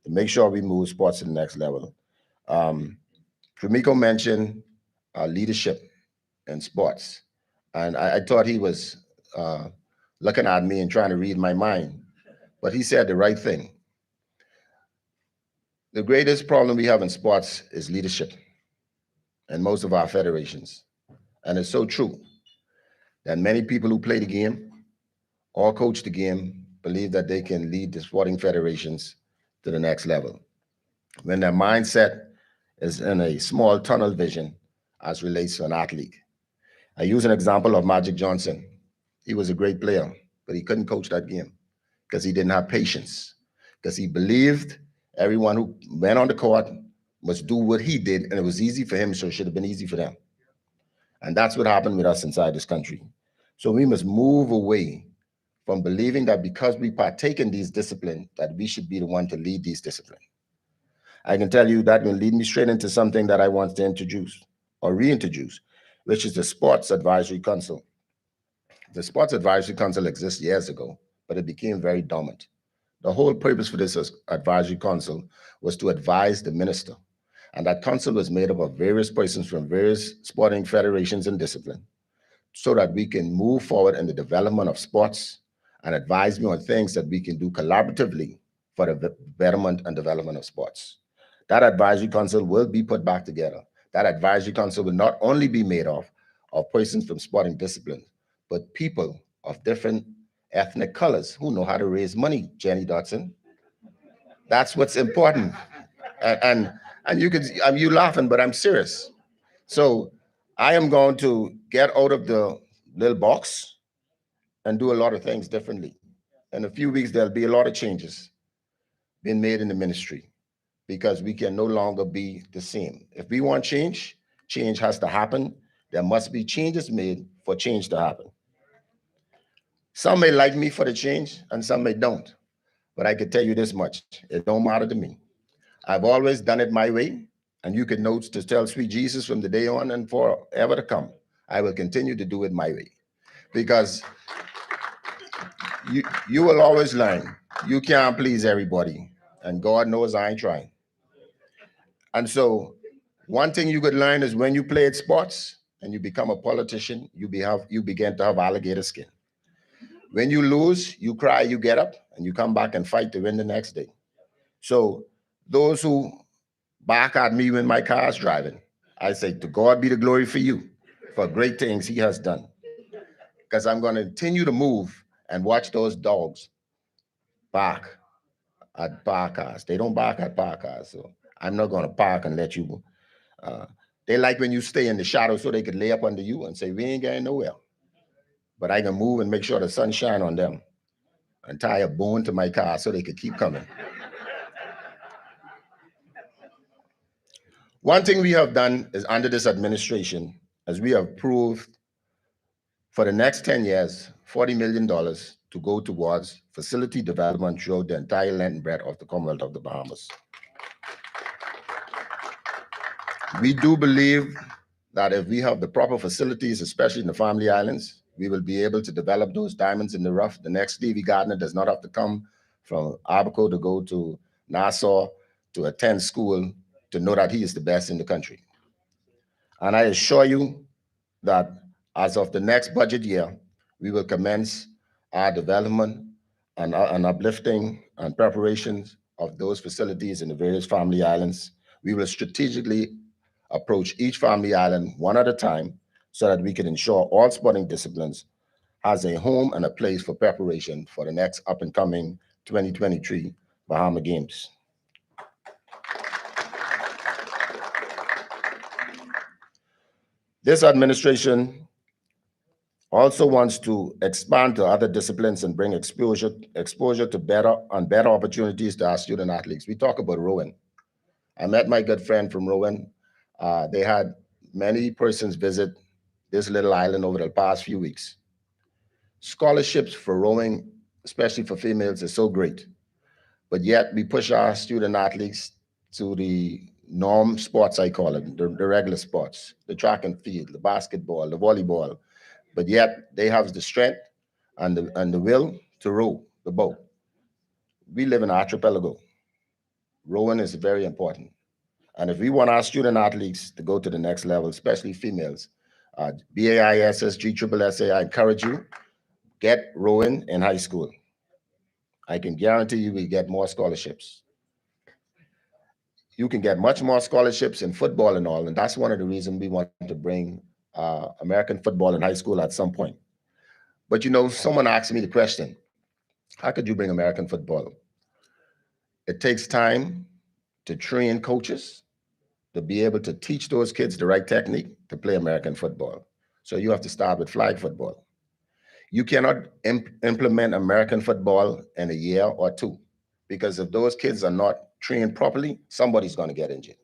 to make sure we move sports to the next level. Fumiko mentioned leadership in sports. And I thought he was looking at me and trying to read my mind, but he said the right thing. The greatest problem we have in sports is leadership in most of our federations. And it's so true that many people who play the game or coach the game believe that they can lead the sporting federations to the next level, when their mindset is in a small tunnel vision as relates to an athlete. I use an example of Magic Johnson. He was a great player, but he couldn't coach that game because he didn't have patience, because he believed everyone who went on the court must do what he did, and it was easy for him, so it should have been easy for them. And that's what happened with us inside this country. So we must move away from believing that because we partake in these disciplines, that we should be the one to lead these disciplines. I can tell you that will lead me straight into something that I want to introduce or reintroduce, which is the Sports Advisory Council. The Sports Advisory Council exists years ago, but it became very dormant. The whole purpose for this advisory council was to advise the minister. And that council was made up of various persons from various sporting federations and disciplines, so that we can move forward in the development of sports and advise me on things that we can do collaboratively for the betterment and development of sports. That advisory council will be put back together. That advisory council will not only be made of persons from sporting disciplines, but people of different ethnic colors who know how to raise money, Jenny Dotson. That's what's important. And you can, you laughing, but I'm serious. So I am going to get out of the little box and do a lot of things differently. In a few weeks, there'll be a lot of changes being made in the ministry, because we can no longer be the same. If we want change, change has to happen. There must be changes made for change to happen. Some may like me for the change and some may don't, but I can tell you this much, it don't matter to me. I've always done it my way, and you can note to tell sweet Jesus from the day on and forever to come, I will continue to do it my way. Because you will always learn, you can't please everybody, and God knows I ain't trying. And so one thing you could learn is when you played sports and you become a politician, you begin to have alligator skin. When you lose, you cry, you get up, and you come back and fight to win the next day. So those who bark at me when my car is driving, I say, to God be the glory for you, for great things he has done. Because I'm going to continue to move and watch those dogs bark at park cars. They don't bark at park cars, so I'm not going to park and let you. They like when you stay in the shadow so they could lay up under you and say, we ain't going nowhere. But I can move and make sure the sun shine on them and tie a bone to my car so they could keep coming. One thing we have done is under this administration, as we have approved for the next 10 years, $40 million to go towards facility development throughout the entire length and breadth of the Commonwealth of the Bahamas. We do believe that if we have the proper facilities, especially in the Family Islands, we will be able to develop those diamonds in the rough. The next Stevie Gardner does not have to come from Abaco to go to Nassau to attend school to know that he is the best in the country. And I assure you that as of the next budget year, we will commence our development and uplifting and preparations of those facilities in the various Family Islands. We will strategically approach each Family Island one at a time so that we can ensure all sporting disciplines has a home and a place for preparation for the next up-and-coming 2023 Bahama Games. This administration also wants to expand to other disciplines and bring exposure to better opportunities to our student athletes. We talk about rowing. I met my good friend from rowing. They had many persons visit this little island over the past few weeks. Scholarships for rowing, especially for females, is so great. But yet we push our student athletes to the norm sports, I call it, the regular sports, the track and field, the basketball, the volleyball. But yet they have the strength and the will to row the boat. We live in an archipelago. Rowing is very important. And if we want our student athletes to go to the next level, especially females, BAISS, GSSSA, I encourage you, get rowing in high school. I can guarantee you will get more scholarships. You can get much more scholarships in football and all, and that's one of the reasons we want to bring American football in high school at some point. But you know, someone asked me the question, how could you bring American football? It takes time to train coaches to be able to teach those kids the right technique to play American football. So you have to start with flag football. You cannot implement American football in a year or two, because if those kids are not trained properly, somebody's going to get injured.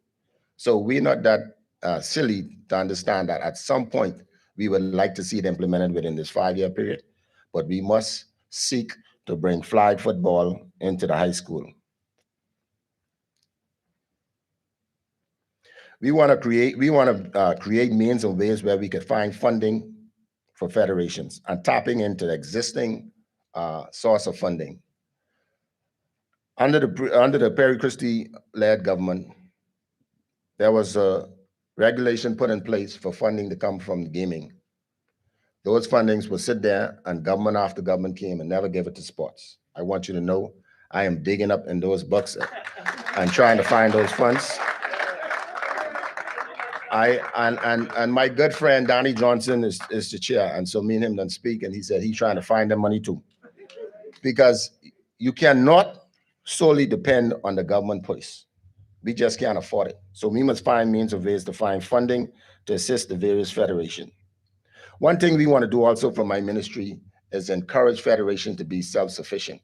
So we're not that silly to understand that at some point we would like to see it implemented within this 5-year period, but we must seek to bring flag football into the high school. We want to create means and ways where we could find funding for federations and tapping into the existing source of funding. Under the Perry Christie-led government, there was a regulation put in place for funding to come from gaming. Those fundings would sit there, and government after government came and never gave it to sports. I want you to know I am digging up in those books and trying to find those funds. And my good friend Donnie Johnson is the chair, and so me and him done speak, and he said he's trying to find them money too, because you cannot solely depend on the government police. We just can't afford it. So we must find means of ways to find funding to assist the various federations. One thing we want to do also from my ministry is encourage federations to be self-sufficient.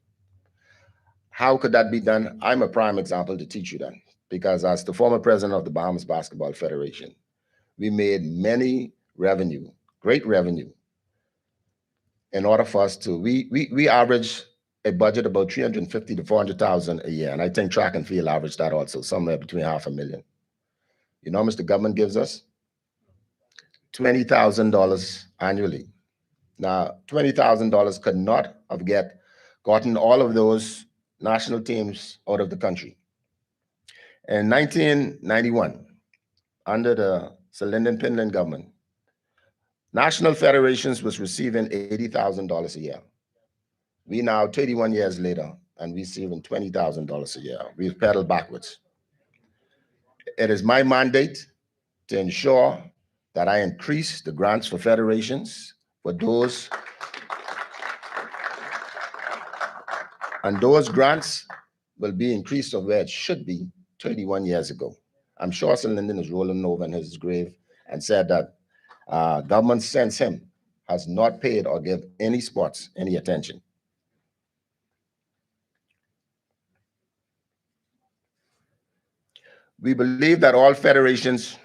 How could that be done? I'm a prime example to teach you that, because as the former president of the Bahamas Basketball Federation, we made great revenue, in order for us to, we average a budget about $350,000 to $400,000 a year. And I think track and field average that also, somewhere between $500,000. You know how much the government gives us? $20,000 annually. Now, $20,000 could not have gotten all of those national teams out of the country. In 1991, under the Sir Lyndon Pinland government, national federations was receiving $80,000 a year. We now, 31 years later, and we're receiving $20,000 a year. We've pedaled backwards. It is my mandate to ensure that I increase the grants for federations for those, and those grants will be increased of where it should be 31 years ago. I'm sure Sir Lyndon is rolling over in his grave and said that government since him has not paid or give any sports any attention. We believe that all federations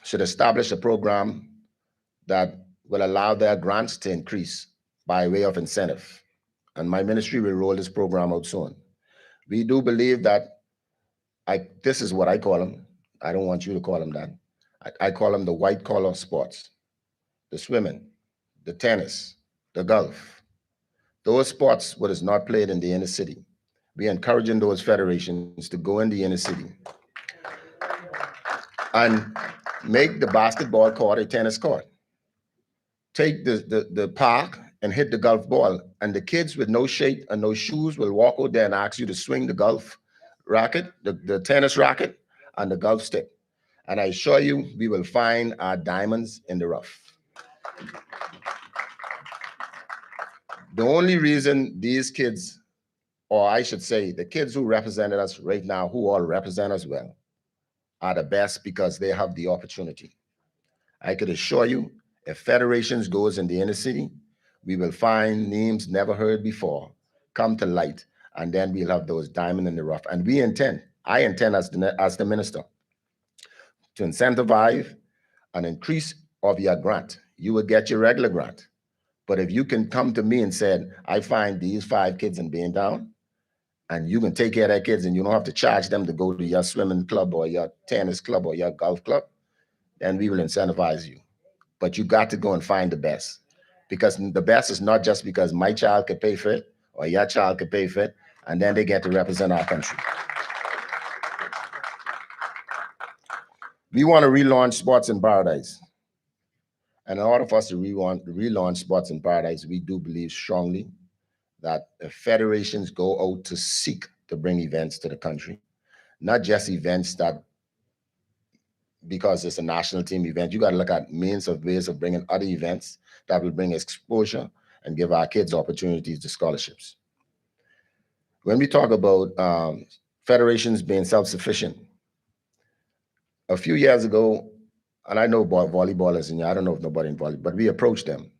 should establish a program that will allow their grants to increase by way of incentive. And my ministry will roll this program out soon. We do believe that, this is what I call them. I don't want you to call them that. I call them the white collar sports, the swimming, the tennis, the golf. Those sports what is not played in the inner city. We're encouraging those federations to go in the inner city and make the basketball court a tennis court. Take the park and hit the golf ball, and the kids with no shape and no shoes will walk out there and ask you to swing the golf racket, the tennis racket, and the golf stick. And I assure you, we will find our diamonds in the rough. The only reason these kids, or I should say, the kids who represented us right now, who all represent us well, are the best because they have the opportunity. I could assure you, if federations goes in the inner city, we will find names never heard before come to light, and then we'll have those diamonds in the rough. And I intend as the minister to incentivize an increase of your grant. You will get your regular grant. But if you can come to me and said, I find these 5 kids in Baintown, and you can take care of their kids and you don't have to charge them to go to your swimming club or your tennis club or your golf club, then we will incentivize you. But you got to go and find the best, because the best is not just because my child could pay for it or your child could pay for it, and then they get to represent our country. We want to relaunch Sports in Paradise. And in order for us to relaunch Sports in Paradise, we do believe strongly that the federations go out to seek to bring events to the country, not just events that, because it's a national team event, you got to look at ways of bringing other events that will bring exposure and give our kids opportunities to scholarships. When we talk about federations being self-sufficient, a few years ago, and I know volleyballers in here, I don't know if nobody in volleyball, but we approached them.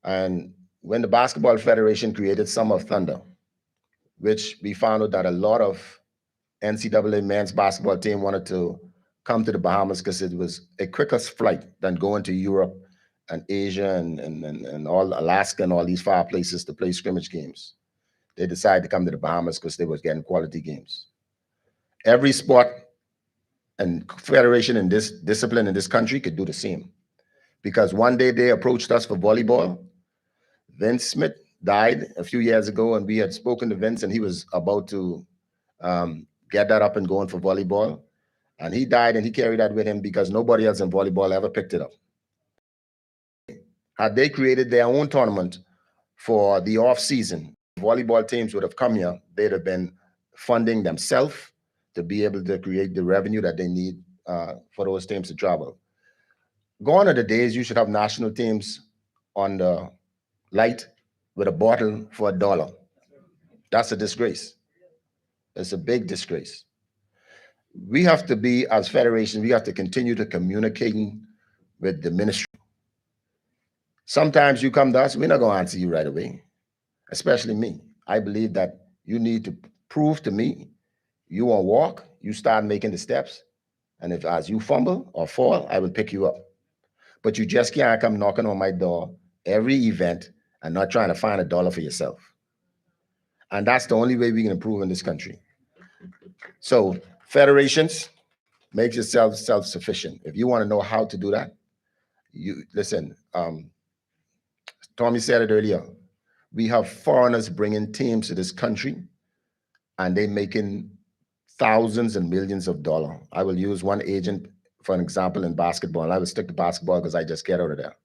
And when the Basketball Federation created Summer of Thunder, which we found out that a lot of NCAA men's basketball team wanted to come to the Bahamas because it was a quicker flight than going to Europe and Asia and all Alaska and all these far places to play scrimmage games. They decided to come to the Bahamas because they was getting quality games. Every sport and federation in this discipline in this country could do the same. Because one day they approached us for volleyball. Vince Smith died a few years ago, and we had spoken to Vince, and he was about to get that up and going for volleyball. And he died, and he carried that with him because nobody else in volleyball ever picked it up. Had they created their own tournament for the off season, volleyball teams would have come here. They'd have been funding themselves to be able to create the revenue that they need for those teams to travel. Gone are the days you should have national teams on the light with a bottle for $1. That's a disgrace. It's a big disgrace. We have to be, as federations, we have to continue to communicating with the ministry. Sometimes you come to us, we're not going to answer you right away, especially me. I believe that you need to prove to me you want to walk, you start making the steps, and if as you fumble or fall, I will pick you up. But you just can't come knocking on my door every event and not trying to find $1 for yourself. And that's the only way we can improve in this country. So federations, make yourself self-sufficient. If you want to know how to do that, you listen, Tommy said it earlier, we have foreigners bringing teams to this country and they making thousands and millions of dollars. I will use one agent for an example in basketball. I will stick to basketball because I just get out of there.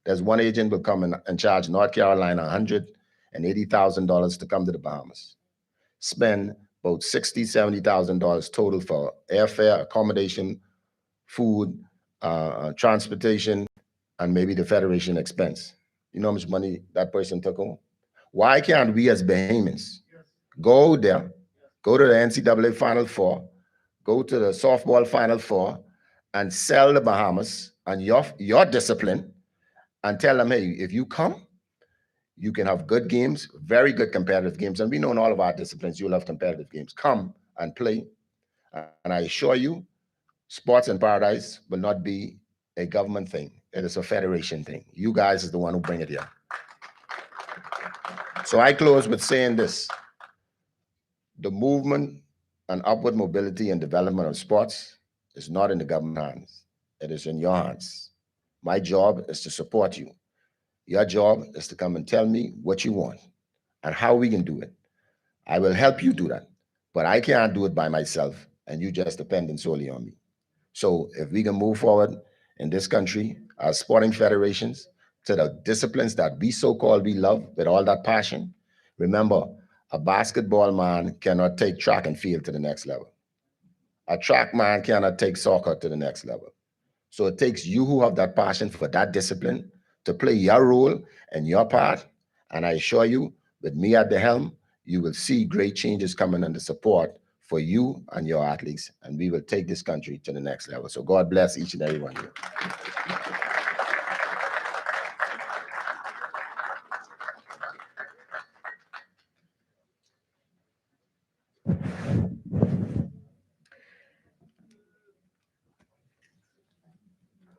There's one agent will come and charge North Carolina $180,000 to come to the Bahamas. Spend about $60,000, $70,000 total for airfare, accommodation, food, transportation, and maybe the federation expense. You know how much money that person took home? Why can't we as Bahamians go there, go to the NCAA Final Four, go to the softball Final Four, and sell the Bahamas and your discipline and tell them, hey, if you come, you can have good games, very good competitive games. And we know in all of our disciplines, you'll have competitive games. Come and play. And I assure you, Sports in Paradise will not be a government thing. It is a federation thing. You guys is the one who bring it here. So I close with saying this. The movement and upward mobility and development of sports is not in the government hands. It is in your hands. My job is to support you. Your job is to come and tell me what you want and how we can do it. I will help you do that, but I can't do it by myself and you just depending solely on me. So if we can move forward in this country, as sporting federations, to the disciplines that we so-called we love with all that passion, remember, a basketball man cannot take track and field to the next level. A track man cannot take soccer to the next level. So it takes you who have that passion for that discipline to play your role and your part. And I assure you, with me at the helm, you will see great changes coming under support for you and your athletes. And we will take this country to the next level. So God bless each and every one of you.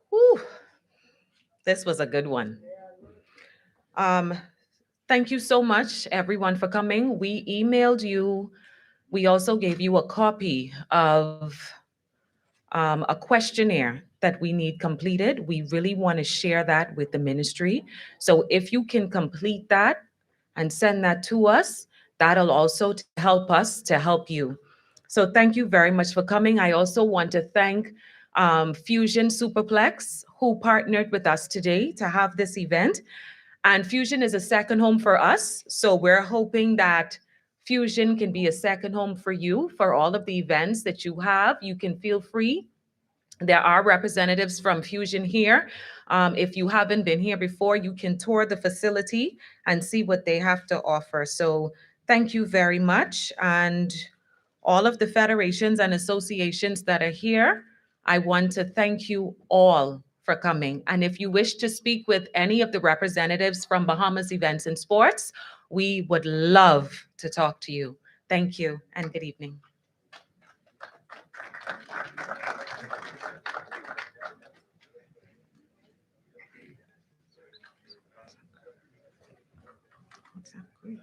Whew. This was a good one. Thank you so much, everyone, for coming. We emailed you. We also gave you a copy of a questionnaire that we need completed. We really want to share that with the ministry. So if you can complete that and send that to us, that'll also help us to help you. So thank you very much for coming. I also want to thank Fusion Superplex, who partnered with us today to have this event. And Fusion is a second home for us. So we're hoping that Fusion can be a second home for you for all of the events that you have. You can feel free. There are representatives from Fusion here. If you haven't been here before, you can tour the facility and see what they have to offer. So thank you very much. And all of the federations and associations that are here, I want to thank you all for coming. And if you wish to speak with any of the representatives from Bahamas Events and Sports, we would love to talk to you. Thank you and good evening. Great.